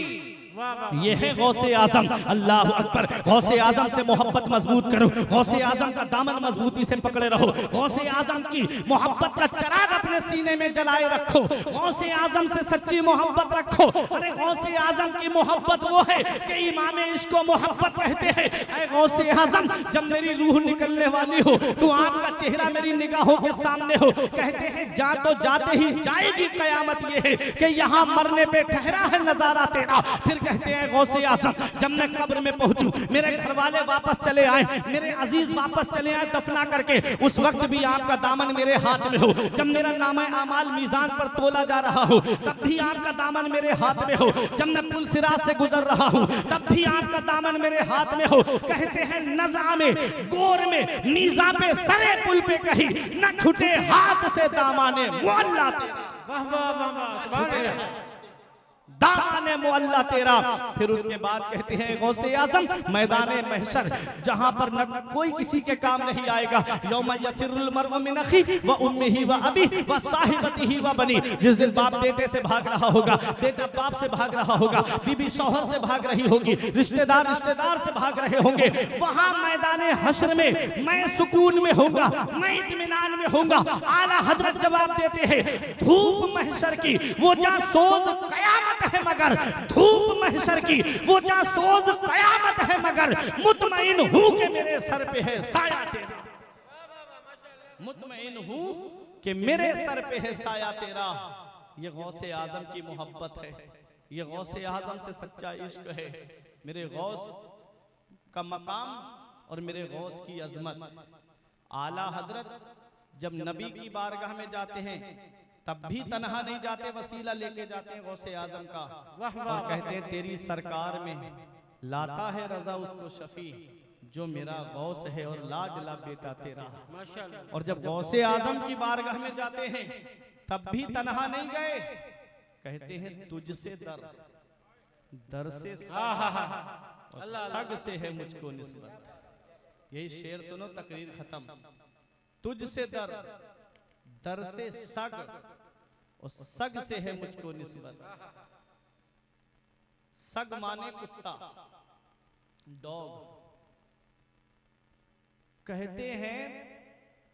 ये है गौसे आजम। अल्लाह अकबर। गौसे आजम से मोहब्बत मजबूत करो, गौसे आजम का दामन मजबूती से पकड़े रहो, गौसे आजम की मोहब्बत का चिराग अपने सीने में जलाए रखो, गौसे आजम से सच्ची मोहब्बत रखो। अरे गौसे आजम की मोहब्बत वो है कि इमाम इश्क को मोहब्बत कहते हैं। गौसे आजम, जब मेरी रूह निकलने वाली हो तो आपका चेहरा मेरी निगाहों के सामने हो। कहते हैं जा तो जाते ही जाएगी कयामत, ये है कि यहाँ मरने पे ठहरा है नजारा तेरा। फिर कहते हैं गौसे आजम, जब मैं कब्र में पहुंचूं, मेरे घर वाले वापस चले आए, मेरे अजीज वापस चले आए दफना करके, उस वक्त भी आपका दामन मेरे हाथ में हो। जब मेरा नामा अमाल मीजान पर तोला जा रहा हो तब भी आपका दामन मेरे हाथ में हो। जब मैं पुल सिरात से गुजर रहा हूं तब भी आपका दामन मेरे हाथ में हो। कहते हैं नज़ा में गोर में मीज़ा पे सरे पुल पे कहीं न छूटे हाथ से दामाने मुअल्ला तेरा। वाह वाह वाह वाह, सुभान अल्लाह। दामाने मुअल्ला तेरा। फिर उसके बाद कहते हैं गौसे आजम, मैदाने महशर जहां पर न कोई किसी के काम नहीं आएगा। यौमा यफिरुल मरउ मिन अखी व उम्मिही व अबी व साहिबतिही व बनी। जिस दिन बाप बेटे से भाग रहा होगा, बेटा बाप से भाग रहा होगा, बीबी शौहर से भाग रही होगी, रिश्तेदार रिश्तेदार से भाग रहे होंगे, वहां मैदाने हश्र में मैं सुकून में होऊंगा, मैं इत्मीनान में होऊंगा। आला हजरत जवाब देते हैं, धूप महशर की वो जासोज कयामत है मगर, धूप महशर की वो जासोज कयामत है मगर, मुतमईन हूं कि मेरे सर पे है साया तेरा। मुतमईन हूं कि मेरे सर पे है साया तेरा। ये गौसे आजम की मोहब्बत है, ये गौसे आजम से सच्चा इश्क है। मेरे गौस का मकाम और मेरे गौस की अजमत। आला हजरत जब नबी की बारगाह में जाते हैं तब भी तनहा नहीं जाते, वसीला लेके जाते हैं गौसे आजम का, और कहते हैं तेरी सरकार में लाता है रजा उसको शफी जो मेरा गौस है और लाडला बेटा तेरा। और जब गौसे आजम की बारगाह में जाते हैं तब भी तनहा नहीं गए, कहते हैं तुझसे दर, दर से सग से है मुझको निस्बत। यही शेर सुनो, तकरीर खत्म। तुझसे दर, दर से सग और सग से है मुझको निस्बत। सग माने कुत्ता, डॉग। कहते हैं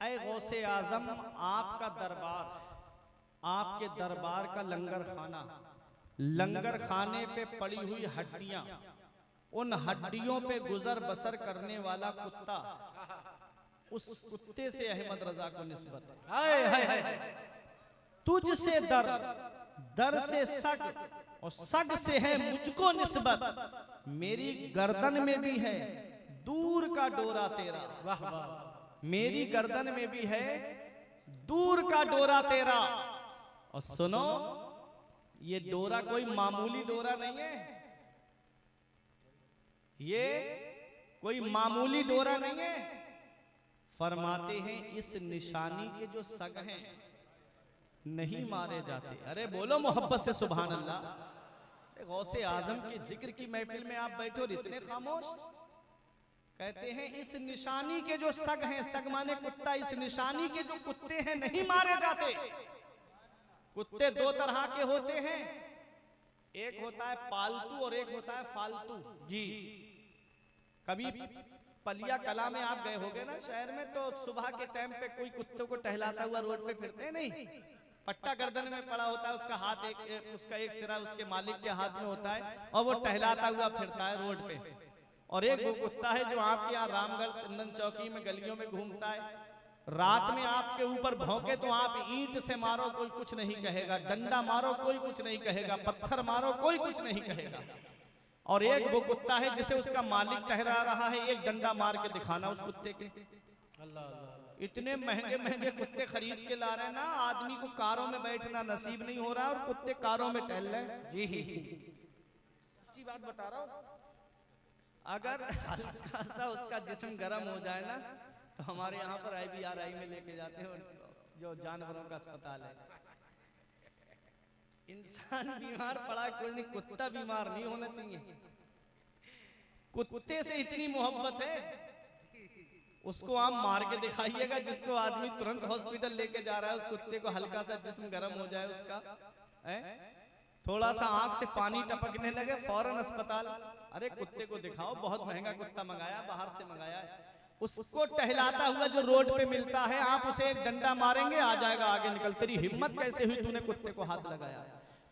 ऐ गौसे आजम, आपका दरबार, आपके दरबार का लंगर खाना, लंगर खाने पे पड़ी हुई हड्डियां, उन हड्डियों पे गुजर बसर करने वाला कुत्ता, उस कुत्ते से अहमद रजा को निस्बत। तुझसे दर, दर से सग और सग से है मुझको निस्बत। मेरी गर्दन में भी है दूर का डोरा तेरा। मेरी गर्दन में भी है दूर का डोरा तेरा। और सुनो, ये डोरा कोई मामूली डोरा नहीं है, ये कोई मामूली डोरा नहीं है। फरमाते हैं इस निशानी के जो सग हैं नहीं मारे जाते। अरे बोलो मोहब्बत से सुभान अल्लाह। गौसे आजम के जिक्र की महफिल में आप बैठो और इतने खामोश। कहते हैं इस निशानी के जो सग हैं, सग माने कुत्ता, इस निशानी के जो कुत्ते हैं नहीं मारे जाते। कुत्ते दो तरह के होते हैं, एक होता है पालतू और एक होता है फालतू। जी, कभी पलिया कला में आप गए होगे ना शहर में, तो सुबह के टाइम पे कोई कुत्ते को टहलाता हुआ रोड पे फिरते हैं, नहीं, पट्टा गर्दन में पड़ा होता है, उसका हाथ उसका एक सिरा उसके मालिक के हाथ में होता है और वो टहलाता हुआ फिरता है रोड पे। और एक वो कुत्ता है जो आपके यहाँ रामगढ़ चंदन चौकी में गलियों में घूमता है, रात में आपके ऊपर भौंके तो आप ईंट से मारो कोई कुछ नहीं कहेगा, डंडा मारो कोई कुछ नहीं कहेगा, पत्थर मारो कोई कुछ नहीं कहेगा। और एक वो कुत्ता है जिसे उसका मालिक टहरा रहा है, एक डंडा मार के दिखाना उस कुत्ते के। इतने महंगे महंगे कुत्ते खरीद के ला रहे हैं ना, आदमी को कारों में बैठना नसीब नहीं हो रहा और कुत्ते कारों में टहल रहे। जी सच्ची बात बता रहा हूँ। अगर हल्का सा उसका जिस्म गर्म हो जाए ना, तो हमारे यहाँ पर IBRI में लेके जाते हैं, जो जानवरों का अस्पताल है। इंसान बीमार पड़ा कोई नहीं, कुत्ता बीमार नहीं होना चाहिए। कुत्ते से इतनी मोहब्बत है, उसको आप मार के दिखाइएगा, जिसको आदमी तुरंत हॉस्पिटल लेके जा रहा है, उस कुत्ते को हल्का सा जिस्म गर्म हो जाए उसका, थोड़ा सा आंख से पानी टपकने लगे, फौरन अस्पताल। अरे कुत्ते को दिखाओ, बहुत महंगा कुत्ता मंगाया, बाहर से मंगाया है, उसको टहलाता हुआ जो रोड पे मिलता है, आप उसे एक डंडा मारेंगे आ जाएगा आगे निकल। तेरी हिम्मत कैसे हुई, तूने कुत्ते को हाथ लगाया?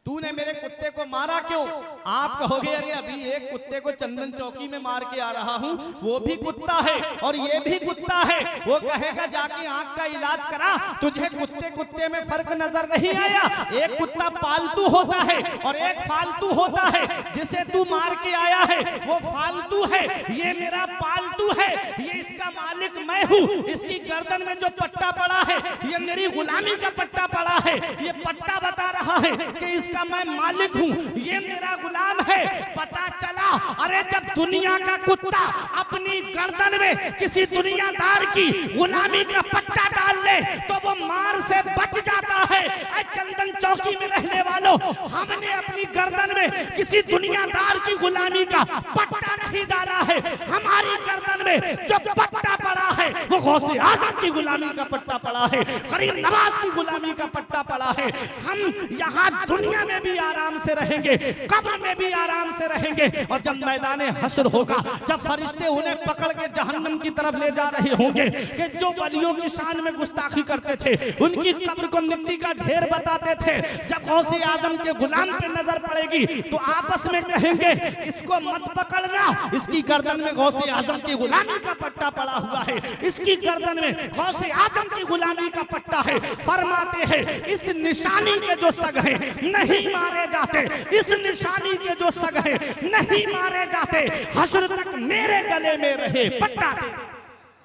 तूने मेरे कुत्ते को मारा क्यों? आप कहोगे अरे अभी एक कुत्ते को चंदन चौकी में मार के आ रहा हूं, वो भी कुत्ता है और ये भी कुत्ता है। वो कहेगा जाके आंख का इलाज करा, तुझे कुत्ते कुत्ते में फर्क नजर नहीं आया? एक कुत्ता पालतू होता है और एक फालतू होता है। जिसे तू मार के आया है वो फालतू है, ये मेरा पालतू है, ये इसका मालिक मैं हूँ। इसकी गर्दन में जो पट्टा पड़ा है ये मेरी गुलामी का पट्टा पड़ा है। ये पट्टा बता रहा है कि इसका मैं मालिक हूँ, ये मेरा गुलाम है। पता चला अरे जब दुनिया का कुत्ता अपनी गर्दन में किसी दुनियादार की गुलामी का पट्टा डाल ले तो वो मार से बच जाता है। चंदन चौकी में रहने वालों, हमने अपनी गर्दन में किसी दुनियादार की गुलामी का पट्टा नहीं डाला है। हमारी गर्दन में जो पट्टा पड़ा है वो गौसे आजम की गुलामी का पट्टा पड़ा है, गरीब नवाज की गुलामी का पट्टा पड़ा है। हम यहाँ दुनिया में भी आराम से रहेंगे, कब्र में भी आराम से रहेंगे, और जब मैदान हश्र होगा, जब फरिश्ते उन्हें पकड़ के जहन्नम की तरफ ले जा रहे होंगे कि जो वलियों की शान में गुस्ताखी करते थे उनकी कब्र को मिट्टी का ढेर बताते थे, जब गौसे आजम के गुलाम पे नजर पड़ेगी तो आपस में कहेंगे इसको मत पकड़ना, इसकी गर्दन में गौसे आजम की गुलामी का पट्टा पड़ा हुआ है, इसकी गर्दन में गौसे आजम की गुलामी का पट्टा है। फरमाते हैं इस निशानी के जो सग हैं नहीं मारे जाते, इस निशानी के जो सग हैं नहीं मारे जाते, हश्र तक मेरे गले में रहे पट्टा तेरा।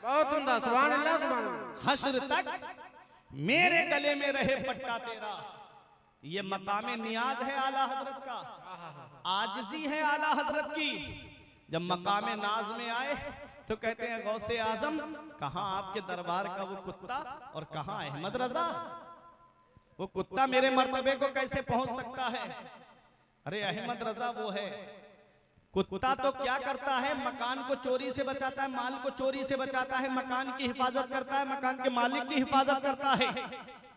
बहुत उम्दा, सुभान अल्लाह सुभान अल्लाह। हश्र तक मेरे गले में रहे पट्टा तेरा। ये मकाम नियाज है आला हजरत का, आजिज़ी है आला हजरत की। जब मकाम नाज में आए तो कहते हैं गौसे आजम कहां आपके दरबार का वो कुत्ता और कहां अहमद रजा? वो कुत्ता मेरे मर्तबे को कैसे पहुंच सकता है? अरे अहमद रजा वो है। कुत्ता तो क्या करता है, मकान को चोरी से बचाता है, माल को चोरी से बचाता है, मकान की हिफाजत करता है, मकान के मालिक की हिफाजत करता है।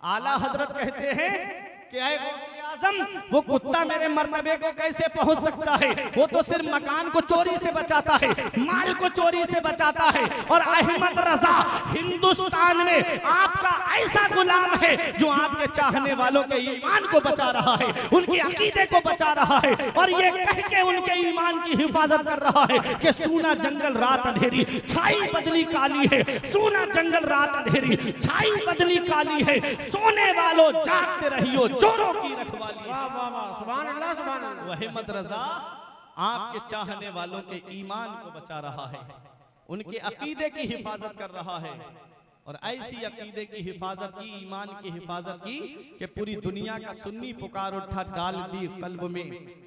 आला हजरत कहते हैं कि ऐ गौसे आजम वो कुत्ता मेरे मर्तबे को कैसे पहुंच सकता है? वो तो सिर्फ मकान को चोरी से बचाता है, माल को चोरी से बचाता है। और अहमद रजा हिंदुस्तान में आपका ऐसा गुलाम है जो आपके चाहने वालों के ईमान को बचा रहा है, उनके अकीदे को बचा रहा है, और ये कह के उनके ईमान की हिफाजत कर रहा है कि सूना जंगल रात अंधेरी छाई बदली काली है, सूना जंगल रात अंधेरी छाई बदली काली है, सोने वालों जागते रहियो चोरों की रखवाली। वाह वाह वाह, सुभान अल्लाह सुभान अल्लाह। वह अहमद रजा आपके चाहने वालों के ईमान को बचा रहा है, उनके अकीदे की हिफाजत कर रहा है, और ऐसी अकीदे की हिफाजत की, ईमान की हिफाजत की कि पूरी दुनिया का सुन्नी पुकार उठा, डाल दी कल्ब में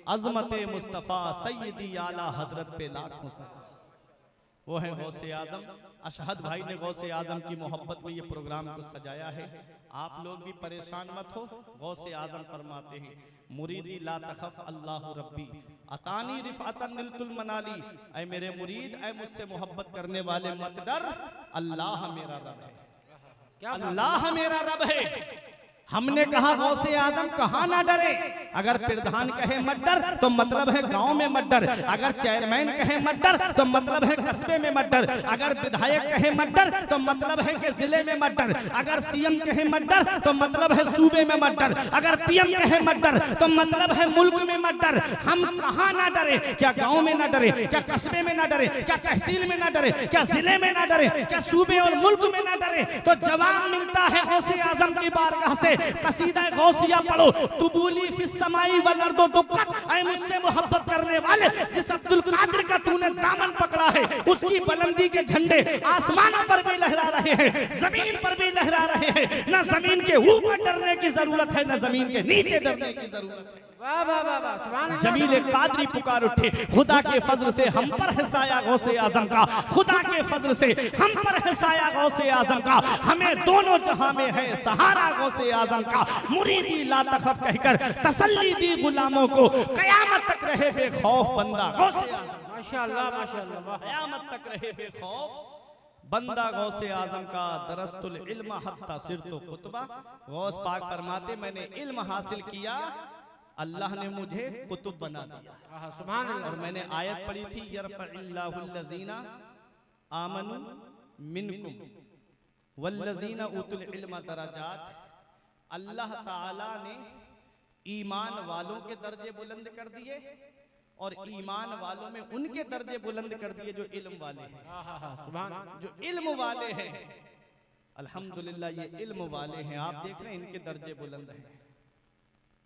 अजमत मुस्तफ़ा सैयदी आला हजरत पे लाखों सलाम। वो है गौसे आजम। अशहद भाई ने गौसे आजम की मोहब्बत में ये प्रोग्राम को सजाया है। आप लोग भी परेशान मत हो। गौसे आजम फरमाते हैं मुरीदी ला तखफ अल्लाह रब्बी अतानी रिफातन निलतुल मनाली। ऐ मेरे मुरीद, ऐ मुझसे मोहब्बत करने वाले मत डर, अल्लाह मेरा रब है, अल्लाह मेरा रब है। हमने कहा गौसे आजम कहाँ ना डरे। अगर प्रधान कहे मत डर तो मतलब है गांव में मत डर, अगर चेयरमैन कहे मत डर तो मतलब है कस्बे में मत डर, अगर विधायक कहे मत डर तो मतलब है कि जिले में मत डर, अगर सीएम कहे मत डर तो मतलब है सूबे में मत डर, अगर पीएम कहे मत डर तो मतलब है मुल्क में मत डर। हम कहाँ ना डरे? क्या गाँव में ना डरे? क्या कस्बे में ना डरे? क्या तहसील में ना डरे? क्या जिले में ना डरे? क्या सूबे और मुल्क में ना डरे? तो जवाब मिलता है गौसे आजम की बारगाह से, कसीदा गौसिया पढ़ो, तुबूली फिस समाई वल अर्दो दुक्कत। ऐ मुझसे मोहब्बत करने वाले, जिस अब्दुल कादिर का तूने दामन पकड़ा है, उसकी बुलंदी के झंडे आसमानों पर भी लहरा रहे हैं, जमीन पर भी लहरा रहे हैं। न जमीन के ऊपर डरने की जरूरत है, न जमीन के नीचे डरने की जरूरत है। वाह वाह वाह वाह, सुभान अल्लाह। जमील कादरी पुकार उठे, खुदा के फजल से हम पर है साया गौसे आजम का, खुदा के फजल से हम पर है साया गौसे आजम का, हमें दोनों जहां में है सहारा गौसे आजम का। मुरीदी ला तखफ कहकर तसल्ली दी गुलामों को, कयामत तक रहे बेखौफ बंदा गौसे आजम। माशाअल्लाह माशाअल्लाह, वाह। कयामत तक रहे बेखौफ बंदा गौसे आजम का। दरस्तुल इल्म हत्ता सिरतो कुतबा। गौस पाक फरमाते मैंने इल्म हासिल किया, अल्लाह ने मुझे कुतुब बना दिया। सुभान अल्लाह। और मैंने आयत पढ़ी थी यरफ़इल्लाहुल्लज़ीना आमनु मिनकुम वल्लज़ीना उतुल इल्म दरजात। अल्लाह ताला ने ईमान वालों के दर्जे बुलंद कर दिए और ईमान वालों में उनके दर्जे बुलंद कर दिए जो इल्म वाले हैं। सुभान जो इल्म वाले हैं, अल्हम्दुलिल्लाह ये इल्म वाले हैं, आप देख रहे हैं इनके दर्जे बुलंद हैं।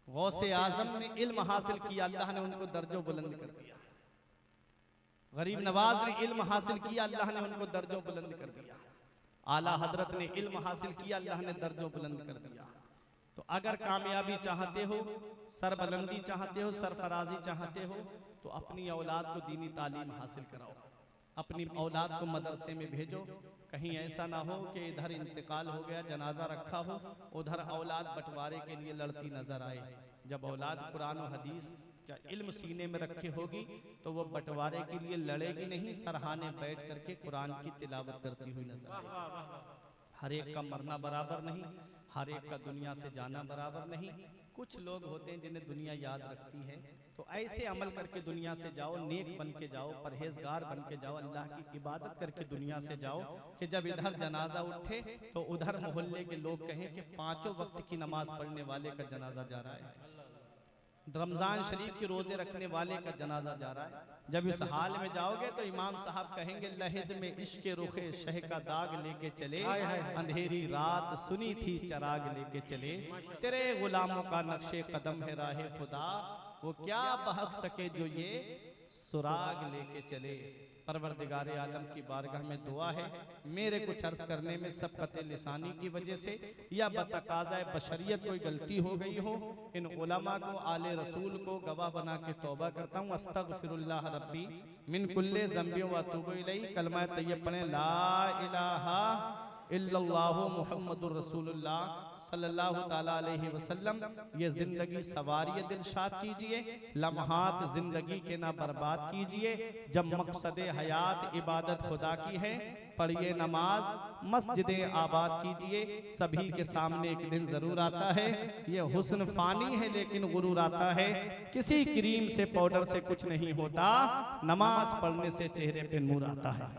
गौसे आजम ने इल्म हासिल किया, अल्लाह ने उनको दर्जों बुलंद कर दिया। गरीब नवाज ने इल्म हासिल किया, अल्लाह ने उनको दर्जों बुलंद कर दिया। आला हजरत ने इल्म हासिल किया, अल्लाह ने दर्जों बुलंद कर दिया। तो अगर कामयाबी चाहते हो, सरबलंदी चाहते हो, सरफराजी चाहते हो, तो अपनी औलाद को दीनी तालीम हासिल कराओ, अपनी औलाद को मदरसे में भेजो। कहीं ऐसा ना हो कि इधर इंतकाल हो गया, जनाजा रखा हो, उधर औलाद बंटवारे के लिए लड़ती नजर आए। जब औलाद कुरान और हदीस क्या इल्म सीने में रखी होगी तो वो बंटवारे के लिए लड़ेगी नहीं, सरहाने बैठ करके कुरान की तिलावत करती हुई नजर आएगी। हर एक का मरना बराबर नहीं, हर एक का दुनिया से जाना बराबर नहीं। कुछ लोग होते हैं जिन्हें दुनिया याद रखती है, तो ऐसे अमल करके दुनिया से जाओ, नेक बन के जाओ, परहेजगार बन के जाओ, अल्लाह की इबादत करके दुनिया से जाओ कि जब इधर जनाजा उठे तो उधर मोहल्ले के लोग कहें कि 5 वक्त की नमाज पढ़ने वाले का जनाजा जा रहा है, रमजान शरीफ के रोजे रखने वाले का जनाजा जा रहा है। जब इस हाल में जाओगे तो इमाम साहब कहेंगे लहद में इश्क रुखे शह का दाग लेके चले, अंधेरी रात सुनी थी चराग लेके चले, तेरे गुलामों का नक्शे कदम है राहे खुदा, वो क्या बहक सके जो ये सुराग लेके चले। परवरदिगार आलम की बारगाह में दुआ है, मेरे कुछ अर्ज करने में सबकत लिसानी की वजह से या बतकाज़ा बशरियत कोई गलती हो गई हो, इन उलमा को, आले रसूल को गवाह बना के तौबा करता हूँ। अस्तगफिरुल्लाह रब्बी मिन कुल्ले ज़ंबियों व अतूबु इलैहि। कलमा तैयब पढ़ें, ला इलाहा इल्लल्लाहु मुहम्मदुर रसूलुल्लाह सल्लल्लाहु ताला अलैहि वसल्लम। ये जिंदगी सवारी दिलशाद कीजिए, लम्हात जिंदगी के ना बर्बाद कीजिए। जब मकसद हयात इबादत खुदा की है, पढ़िए नमाज, मस्जिदें आबाद कीजिए। सभी के सामने एक दिन जरूर आता है, ये हुस्न फानी है लेकिन गुरूर आता है। किसी क्रीम से पाउडर से कुछ नहीं होता, नमाज पढ़ने से चेहरे पे नूर आता है।